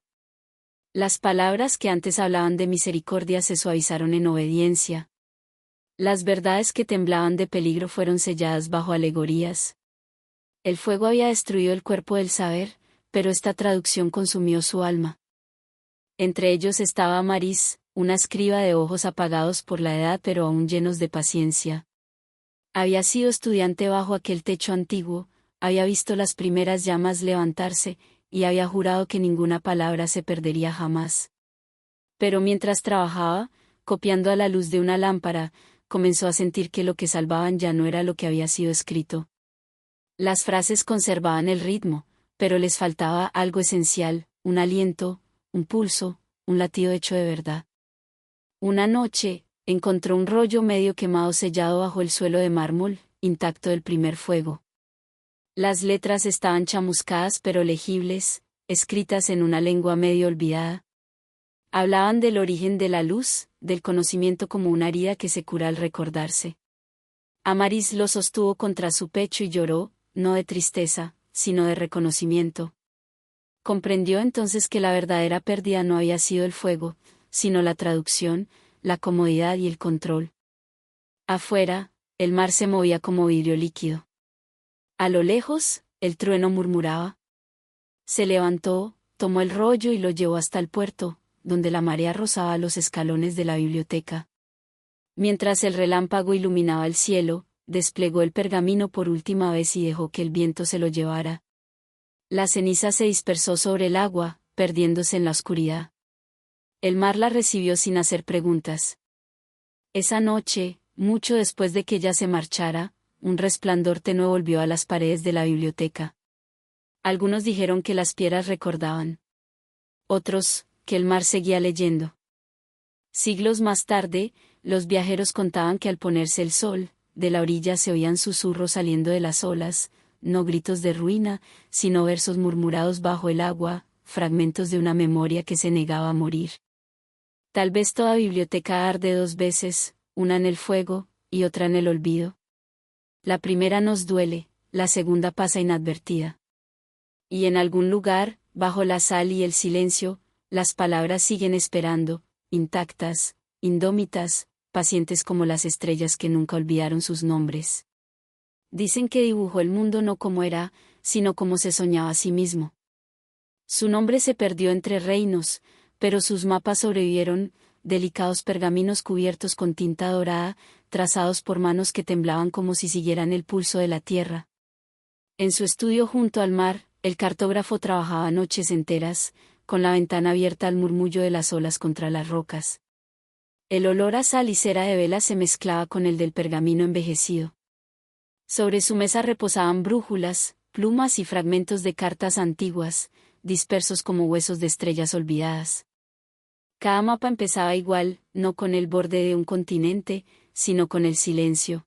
Las palabras que antes hablaban de misericordia se suavizaron en obediencia. Las verdades que temblaban de peligro fueron selladas bajo alegorías. El fuego había destruido el cuerpo del saber, pero esta traducción consumió su alma. Entre ellos estaba Amaris, una escriba de ojos apagados por la edad pero aún llenos de paciencia. Había sido estudiante bajo aquel techo antiguo, había visto las primeras llamas levantarse, y había jurado que ninguna palabra se perdería jamás. Pero mientras trabajaba, copiando a la luz de una lámpara, comenzó a sentir que lo que salvaban ya no era lo que había sido escrito. Las frases conservaban el ritmo, pero les faltaba algo esencial: un aliento, un pulso, un latido hecho de verdad. Una noche, encontró un rollo medio quemado sellado bajo el suelo de mármol, intacto del primer fuego. Las letras estaban chamuscadas pero legibles, escritas en una lengua medio olvidada. Hablaban del origen de la luz, del conocimiento como una herida que se cura al recordarse. Amaris lo sostuvo contra su pecho y lloró, no de tristeza, sino de reconocimiento. Comprendió entonces que la verdadera pérdida no había sido el fuego, sino la traducción, la comodidad y el control. Afuera, el mar se movía como vidrio líquido. A lo lejos, el trueno murmuraba. Se levantó, tomó el rollo y lo llevó hasta el puerto, donde la marea rozaba los escalones de la biblioteca. Mientras el relámpago iluminaba el cielo, desplegó el pergamino por última vez y dejó que el viento se lo llevara. La ceniza se dispersó sobre el agua, perdiéndose en la oscuridad. El mar la recibió sin hacer preguntas. Esa noche, mucho después de que ella se marchara, un resplandor tenue volvió a las paredes de la biblioteca. Algunos dijeron que las piedras recordaban. Otros, que el mar seguía leyendo. Siglos más tarde, los viajeros contaban que al ponerse el sol, de la orilla se oían susurros saliendo de las olas, no gritos de ruina, sino versos murmurados bajo el agua, fragmentos de una memoria que se negaba a morir. Tal vez toda biblioteca arde dos veces, una en el fuego, y otra en el olvido. La primera nos duele, la segunda pasa inadvertida. Y en algún lugar, bajo la sal y el silencio, las palabras siguen esperando, intactas, indómitas, pacientes como las estrellas que nunca olvidaron sus nombres. Dicen que dibujó el mundo no como era, sino como se soñaba a sí mismo. Su nombre se perdió entre reinos, pero sus mapas sobrevivieron, delicados pergaminos cubiertos con tinta dorada, trazados por manos que temblaban como si siguieran el pulso de la tierra. En su estudio junto al mar, el cartógrafo trabajaba noches enteras, con la ventana abierta al murmullo de las olas contra las rocas. El olor a sal y cera de vela se mezclaba con el del pergamino envejecido. Sobre su mesa reposaban brújulas, plumas y fragmentos de cartas antiguas, dispersos como huesos de estrellas olvidadas. Cada mapa empezaba igual, no con el borde de un continente, sino con el silencio.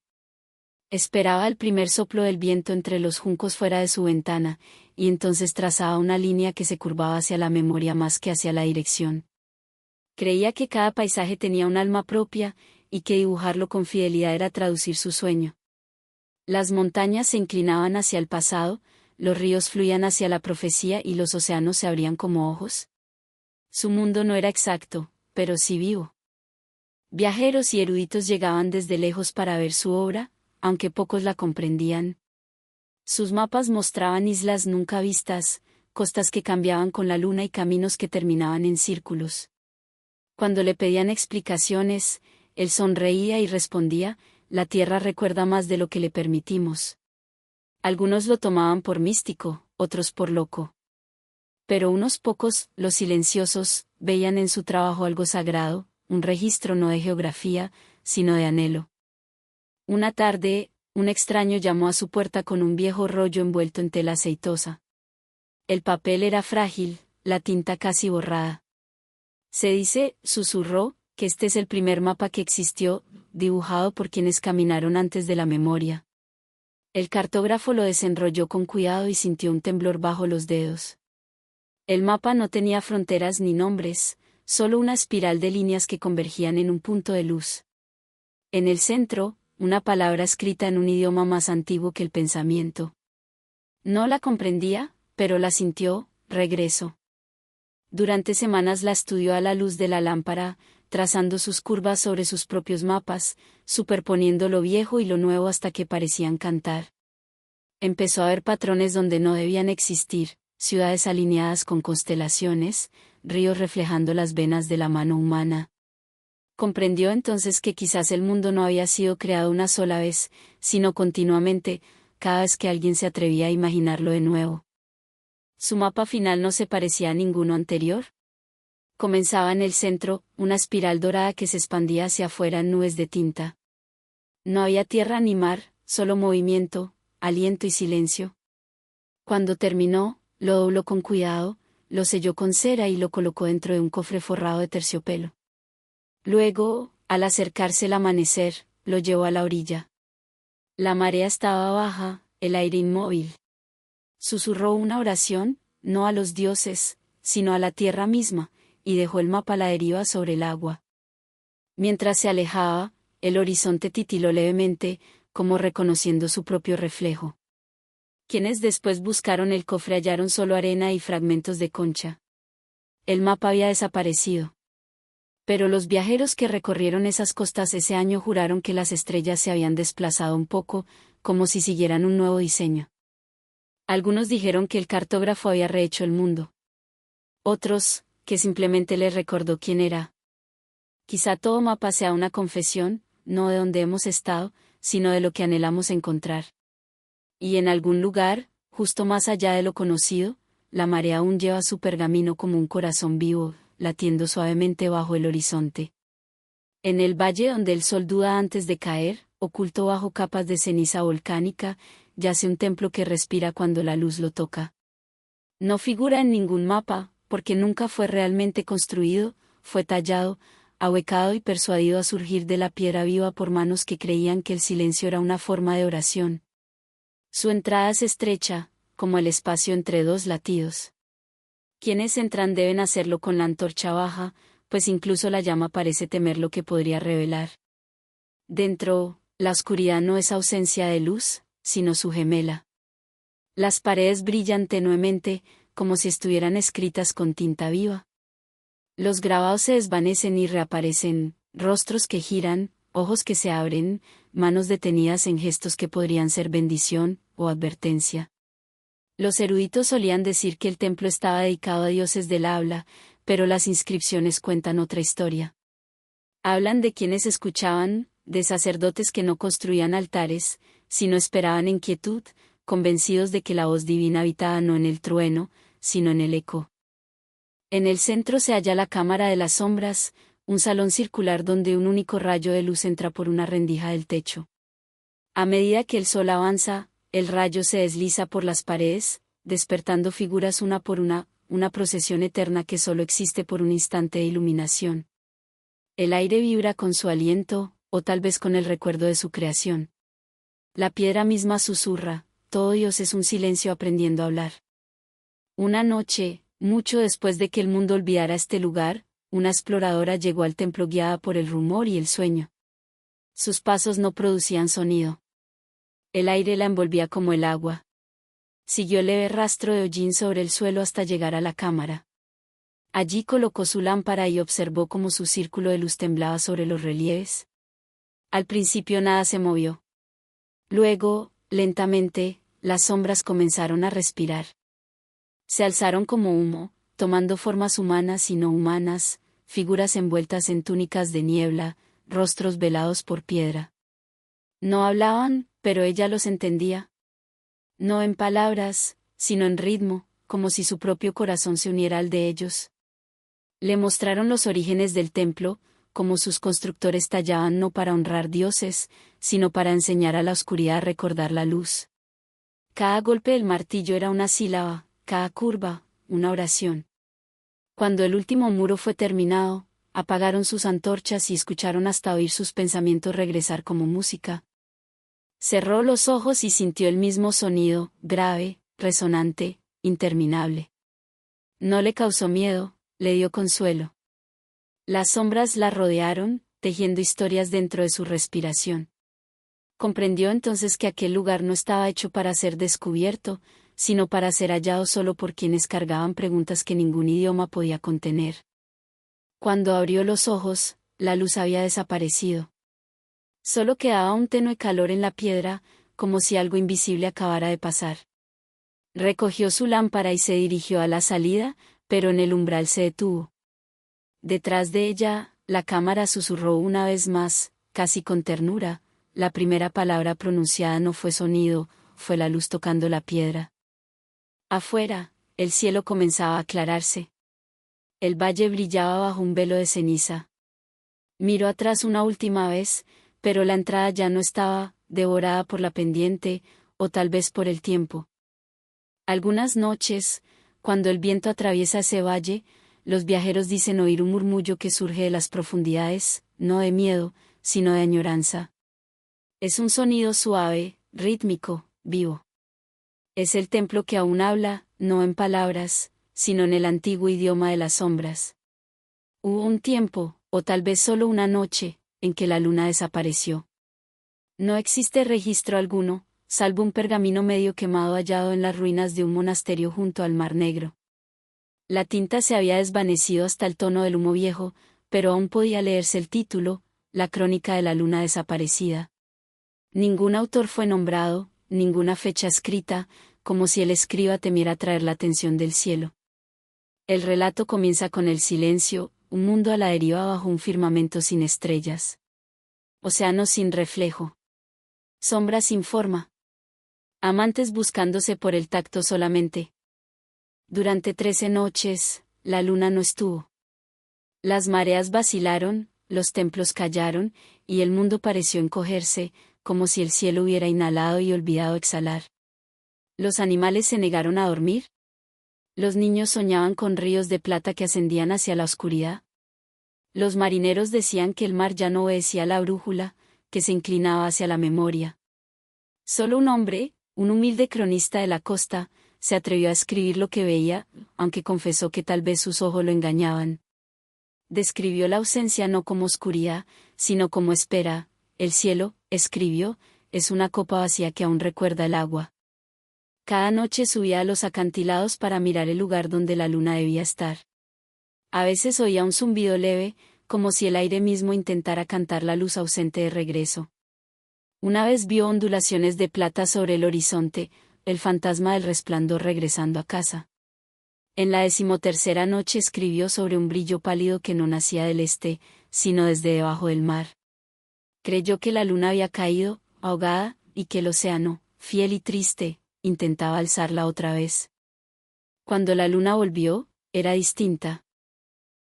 Esperaba el primer soplo del viento entre los juncos fuera de su ventana, y entonces trazaba una línea que se curvaba hacia la memoria más que hacia la dirección. Creía que cada paisaje tenía un alma propia, y que dibujarlo con fidelidad era traducir su sueño. Las montañas se inclinaban hacia el pasado, los ríos fluían hacia la profecía y los océanos se abrían como ojos. Su mundo no era exacto, pero sí vivo. Viajeros y eruditos llegaban desde lejos para ver su obra, aunque pocos la comprendían. Sus mapas mostraban islas nunca vistas, costas que cambiaban con la luna y caminos que terminaban en círculos. Cuando le pedían explicaciones, él sonreía y respondía: la tierra recuerda más de lo que le permitimos. Algunos lo tomaban por místico, otros por loco. Pero unos pocos, los silenciosos, veían en su trabajo algo sagrado, un registro no de geografía, sino de anhelo. Una tarde, un extraño llamó a su puerta con un viejo rollo envuelto en tela aceitosa. El papel era frágil, la tinta casi borrada. Se dice, susurró, que este es el primer mapa que existió, dibujado por quienes caminaron antes de la memoria. El cartógrafo lo desenrolló con cuidado y sintió un temblor bajo los dedos. El mapa no tenía fronteras ni nombres, solo una espiral de líneas que convergían en un punto de luz. En el centro, una palabra escrita en un idioma más antiguo que el pensamiento. No la comprendía, pero la sintió: regreso. Durante semanas la estudió a la luz de la lámpara, trazando sus curvas sobre sus propios mapas, superponiendo lo viejo y lo nuevo hasta que parecían cantar. Empezó a ver patrones donde no debían existir, ciudades alineadas con constelaciones, ríos reflejando las venas de la mano humana. Comprendió entonces que quizás el mundo no había sido creado una sola vez, sino continuamente, cada vez que alguien se atrevía a imaginarlo de nuevo. Su mapa final no se parecía a ninguno anterior. Comenzaba en el centro, una espiral dorada que se expandía hacia afuera en nubes de tinta. No había tierra ni mar, solo movimiento, aliento y silencio. Cuando terminó, lo dobló con cuidado, lo selló con cera y lo colocó dentro de un cofre forrado de terciopelo. Luego, al acercarse el amanecer, lo llevó a la orilla. La marea estaba baja, el aire inmóvil. Susurró una oración, no a los dioses, sino a la tierra misma, y dejó el mapa a la deriva sobre el agua. Mientras se alejaba, el horizonte titiló levemente, como reconociendo su propio reflejo. Quienes después buscaron el cofre hallaron solo arena y fragmentos de concha. El mapa había desaparecido. Pero los viajeros que recorrieron esas costas ese año juraron que las estrellas se habían desplazado un poco, como si siguieran un nuevo diseño. Algunos dijeron que el cartógrafo había rehecho el mundo. Otros, que simplemente les recordó quién era. Quizá todo mapa sea una confesión, no de dónde hemos estado, sino de lo que anhelamos encontrar. Y en algún lugar, justo más allá de lo conocido, la marea aún lleva su pergamino como un corazón vivo, latiendo suavemente bajo el horizonte. En el valle donde el sol duda antes de caer, oculto bajo capas de ceniza volcánica, yace un templo que respira cuando la luz lo toca. No figura en ningún mapa, porque nunca fue realmente construido, fue tallado, ahuecado y persuadido a surgir de la piedra viva por manos que creían que el silencio era una forma de oración. Su entrada es estrecha, como el espacio entre dos latidos. Quienes entran deben hacerlo con la antorcha baja, pues incluso la llama parece temer lo que podría revelar. Dentro, la oscuridad no es ausencia de luz, sino su gemela. Las paredes brillan tenuemente, como si estuvieran escritas con tinta viva. Los grabados se desvanecen y reaparecen, rostros que giran, ojos que se abren, manos detenidas en gestos que podrían ser bendición o advertencia. Los eruditos solían decir que el templo estaba dedicado a dioses del habla, pero las inscripciones cuentan otra historia. Hablan de quienes escuchaban, de sacerdotes que no construían altares, sino esperaban en quietud, convencidos de que la voz divina habitaba no en el trueno, sino en el eco. En el centro se halla la Cámara de las Sombras, un salón circular donde un único rayo de luz entra por una rendija del techo. A medida que el sol avanza, el rayo se desliza por las paredes, despertando figuras una por una procesión eterna que solo existe por un instante de iluminación. El aire vibra con su aliento, o tal vez con el recuerdo de su creación. La piedra misma susurra, todo Dios es un silencio aprendiendo a hablar. Una noche, mucho después de que el mundo olvidara este lugar, una exploradora llegó al templo guiada por el rumor y el sueño. Sus pasos no producían sonido. El aire la envolvía como el agua. Siguió el leve rastro de hollín sobre el suelo hasta llegar a la cámara. Allí colocó su lámpara y observó cómo su círculo de luz temblaba sobre los relieves. Al principio nada se movió. Luego, lentamente, las sombras comenzaron a respirar. Se alzaron como humo, tomando formas humanas y no humanas, figuras envueltas en túnicas de niebla, rostros velados por piedra. No hablaban, pero ella los entendía. No en palabras, sino en ritmo, como si su propio corazón se uniera al de ellos. Le mostraron los orígenes del templo, como sus constructores tallaban no para honrar dioses, sino para enseñar a la oscuridad a recordar la luz. Cada golpe del martillo era una sílaba, cada curva, una oración. Cuando el último muro fue terminado, apagaron sus antorchas y escucharon hasta oír sus pensamientos regresar como música. Cerró los ojos y sintió el mismo sonido, grave, resonante, interminable. No le causó miedo, le dio consuelo. Las sombras la rodearon, tejiendo historias dentro de su respiración. Comprendió entonces que aquel lugar no estaba hecho para ser descubierto, sino para ser hallado solo por quienes cargaban preguntas que ningún idioma podía contener. Cuando abrió los ojos, la luz había desaparecido. Solo quedaba un tenue calor en la piedra, como si algo invisible acabara de pasar. Recogió su lámpara y se dirigió a la salida, pero en el umbral se detuvo. Detrás de ella, la cámara susurró una vez más, casi con ternura. La primera palabra pronunciada no fue sonido, fue la luz tocando la piedra. Afuera, el cielo comenzaba a aclararse. El valle brillaba bajo un velo de ceniza. Miró atrás una última vez, pero la entrada ya no estaba, devorada por la pendiente, o tal vez por el tiempo. Algunas noches, cuando el viento atraviesa ese valle, los viajeros dicen oír un murmullo que surge de las profundidades, no de miedo, sino de añoranza. Es un sonido suave, rítmico, vivo. Es el templo que aún habla, no en palabras, sino en el antiguo idioma de las sombras. Hubo un tiempo, o tal vez solo una noche, en que la luna desapareció. No existe registro alguno, salvo un pergamino medio quemado hallado en las ruinas de un monasterio junto al Mar Negro. La tinta se había desvanecido hasta el tono del humo viejo, pero aún podía leerse el título, La crónica de la luna desaparecida. Ningún autor fue nombrado, ninguna fecha escrita, como si el escriba temiera atraer la atención del cielo. El relato comienza con el silencio, un mundo a la deriva bajo un firmamento sin estrellas. Océano sin reflejo. Sombra sin forma. Amantes buscándose por el tacto solamente. Durante 13 noches, la luna no estuvo. Las mareas vacilaron, los templos callaron, y el mundo pareció encogerse, como si el cielo hubiera inhalado y olvidado exhalar. Los animales se negaron a dormir. Los niños soñaban con ríos de plata que ascendían hacia la oscuridad. Los marineros decían que el mar ya no obedecía la brújula, que se inclinaba hacia la memoria. Solo un hombre, un humilde cronista de la costa, se atrevió a escribir lo que veía, aunque confesó que tal vez sus ojos lo engañaban. Describió la ausencia no como oscuridad, sino como espera. El cielo, escribió, es una copa vacía que aún recuerda el agua. Cada noche subía a los acantilados para mirar el lugar donde la luna debía estar. A veces oía un zumbido leve, como si el aire mismo intentara cantar la luz ausente de regreso. Una vez vio ondulaciones de plata sobre el horizonte, el fantasma del resplandor regresando a casa. En la 13ª noche escribió sobre un brillo pálido que no nacía del este, sino desde debajo del mar. Creyó que la luna había caído, ahogada, y que el océano, fiel y triste, intentaba alzarla otra vez. Cuando la luna volvió, era distinta.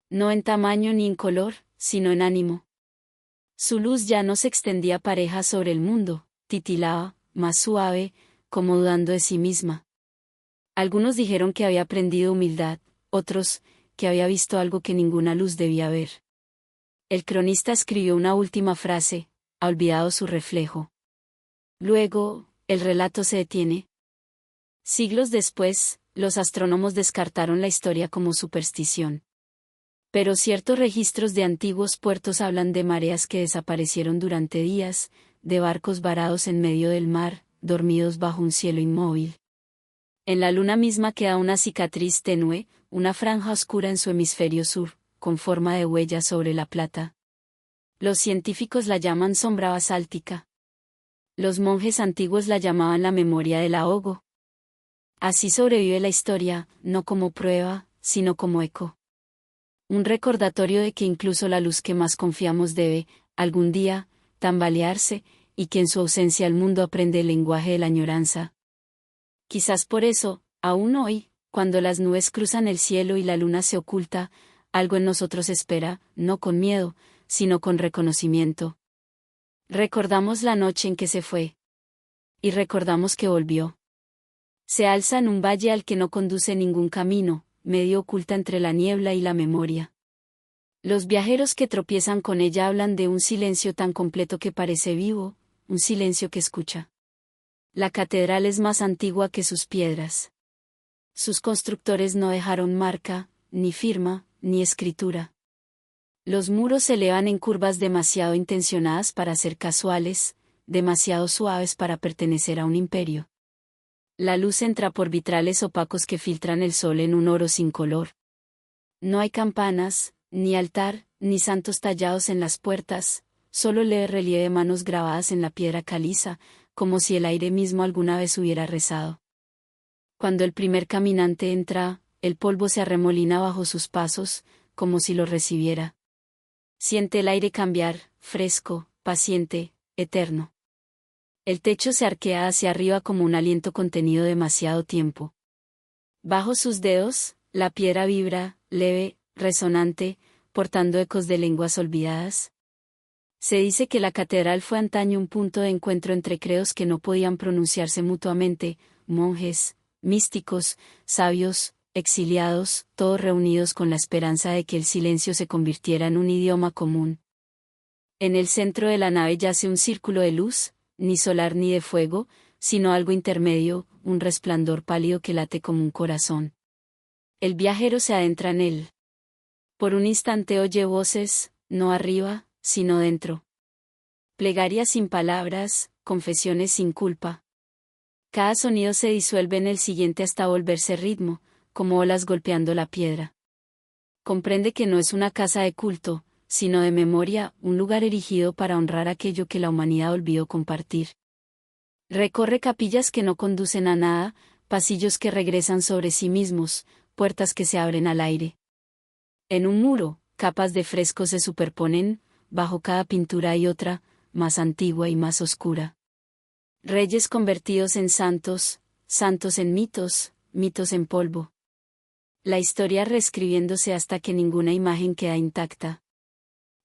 No en tamaño ni en color, sino en ánimo. Su luz ya no se extendía pareja sobre el mundo, titilaba, más suave, como dudando de sí misma. Algunos dijeron que había aprendido humildad, otros, que había visto algo que ninguna luz debía ver. El cronista escribió una última frase, ha olvidado su reflejo. Luego, el relato se detiene. Siglos después, los astrónomos descartaron la historia como superstición. Pero ciertos registros de antiguos puertos hablan de mareas que desaparecieron durante días, de barcos varados en medio del mar, dormidos bajo un cielo inmóvil. En la luna misma queda una cicatriz tenue, una franja oscura en su hemisferio sur, con forma de huella sobre la plata. Los científicos la llaman sombra basáltica. Los monjes antiguos la llamaban la memoria del ahogo. Así sobrevive la historia, no como prueba, sino como eco. Un recordatorio de que incluso la luz que más confiamos debe, algún día, tambalearse, y que en su ausencia el mundo aprende el lenguaje de la añoranza. Quizás por eso, aún hoy, cuando las nubes cruzan el cielo y la luna se oculta, algo en nosotros espera, no con miedo, sino con reconocimiento. Recordamos la noche en que se fue. Y recordamos que volvió. Se alza en un valle al que no conduce ningún camino, medio oculta entre la niebla y la memoria. Los viajeros que tropiezan con ella hablan de un silencio tan completo que parece vivo, un silencio que escucha. La catedral es más antigua que sus piedras. Sus constructores no dejaron marca, ni firma, ni escritura. Los muros se elevan en curvas demasiado intencionadas para ser casuales, demasiado suaves para pertenecer a un imperio. La luz entra por vitrales opacos que filtran el sol en un oro sin color. No hay campanas, ni altar, ni santos tallados en las puertas, solo leve relieve de manos grabadas en la piedra caliza, como si el aire mismo alguna vez hubiera rezado. Cuando el primer caminante entra, el polvo se arremolina bajo sus pasos, como si lo recibiera. Siente el aire cambiar, fresco, paciente, eterno. El techo se arquea hacia arriba como un aliento contenido demasiado tiempo. Bajo sus dedos, la piedra vibra, leve, resonante, portando ecos de lenguas olvidadas. Se dice que la catedral fue antaño un punto de encuentro entre credos que no podían pronunciarse mutuamente, monjes, místicos, sabios, exiliados, todos reunidos con la esperanza de que el silencio se convirtiera en un idioma común. En el centro de la nave yace un círculo de luz, ni solar ni de fuego, sino algo intermedio, un resplandor pálido que late como un corazón. El viajero se adentra en él. Por un instante oye voces, no arriba, sino dentro. Plegarias sin palabras, confesiones sin culpa. Cada sonido se disuelve en el siguiente hasta volverse ritmo, como olas golpeando la piedra. Comprende que no es una casa de culto, sino de memoria, un lugar erigido para honrar aquello que la humanidad olvidó compartir. Recorre capillas que no conducen a nada, pasillos que regresan sobre sí mismos, puertas que se abren al aire. En un muro, capas de frescos se superponen, bajo cada pintura hay otra, más antigua y más oscura. Reyes convertidos en santos, santos en mitos, mitos en polvo. La historia reescribiéndose hasta que ninguna imagen queda intacta.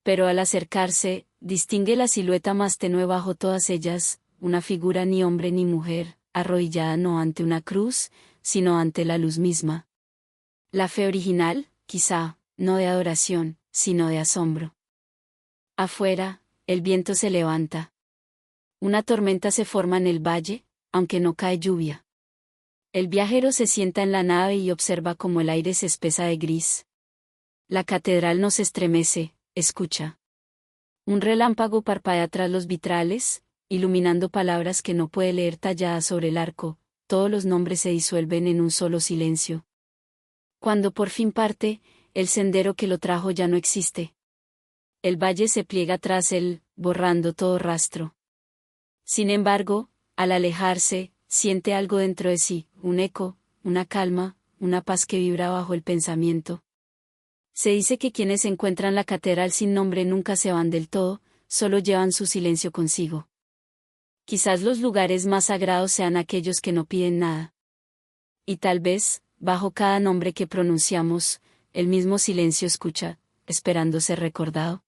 Pero al acercarse, distingue la silueta más tenue bajo todas ellas, una figura ni hombre ni mujer, arrodillada no ante una cruz, sino ante la luz misma. La fe original, quizá, no de adoración, sino de asombro. Afuera, el viento se levanta. Una tormenta se forma en el valle, aunque no cae lluvia. El viajero se sienta en la nave y observa cómo el aire se espesa de gris. La catedral no se estremece, escucha. Un relámpago parpadea tras los vitrales, iluminando palabras que no puede leer talladas sobre el arco, todos los nombres se disuelven en un solo silencio. Cuando por fin parte, el sendero que lo trajo ya no existe. El valle se pliega tras él, borrando todo rastro. Sin embargo, al alejarse, siente algo dentro de sí, un eco, una calma, una paz que vibra bajo el pensamiento. Se dice que quienes encuentran la catedral sin nombre nunca se van del todo, solo llevan su silencio consigo. Quizás los lugares más sagrados sean aquellos que no piden nada. Y tal vez, bajo cada nombre que pronunciamos, el mismo silencio escucha, esperando ser recordado.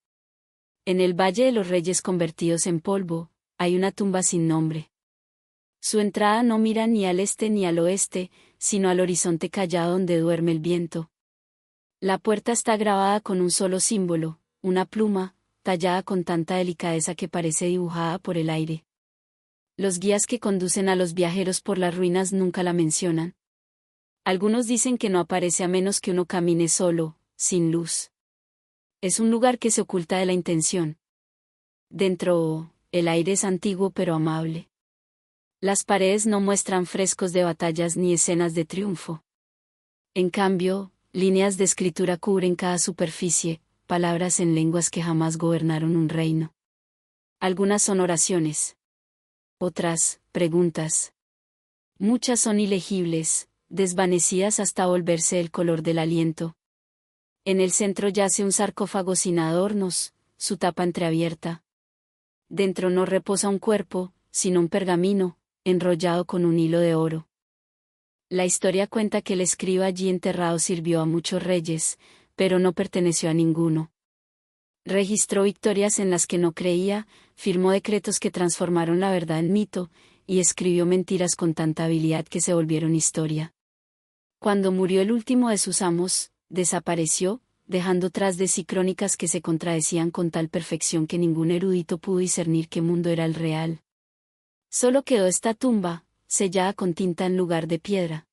En el Valle de los Reyes convertidos en polvo, hay una tumba sin nombre. Su entrada no mira ni al este ni al oeste, sino al horizonte callado donde duerme el viento. La puerta está grabada con un solo símbolo, una pluma, tallada con tanta delicadeza que parece dibujada por el aire. Los guías que conducen a los viajeros por las ruinas nunca la mencionan. Algunos dicen que no aparece a menos que uno camine solo, sin luz. Es un lugar que se oculta de la intención. Dentro, el aire es antiguo pero amable. Las paredes no muestran frescos de batallas ni escenas de triunfo. En cambio, líneas de escritura cubren cada superficie, palabras en lenguas que jamás gobernaron un reino. Algunas son oraciones. Otras, preguntas. Muchas son ilegibles, desvanecidas hasta volverse el color del aliento. En el centro yace un sarcófago sin adornos, su tapa entreabierta. Dentro no reposa un cuerpo, sino un pergamino, enrollado con un hilo de oro. La historia cuenta que el escriba allí enterrado sirvió a muchos reyes, pero no perteneció a ninguno. Registró victorias en las que no creía, firmó decretos que transformaron la verdad en mito, y escribió mentiras con tanta habilidad que se volvieron historia. Cuando murió el último de sus amos, desapareció, dejando tras de sí crónicas que se contradecían con tal perfección que ningún erudito pudo discernir qué mundo era el real. Solo quedó esta tumba, sellada con tinta en lugar de piedra.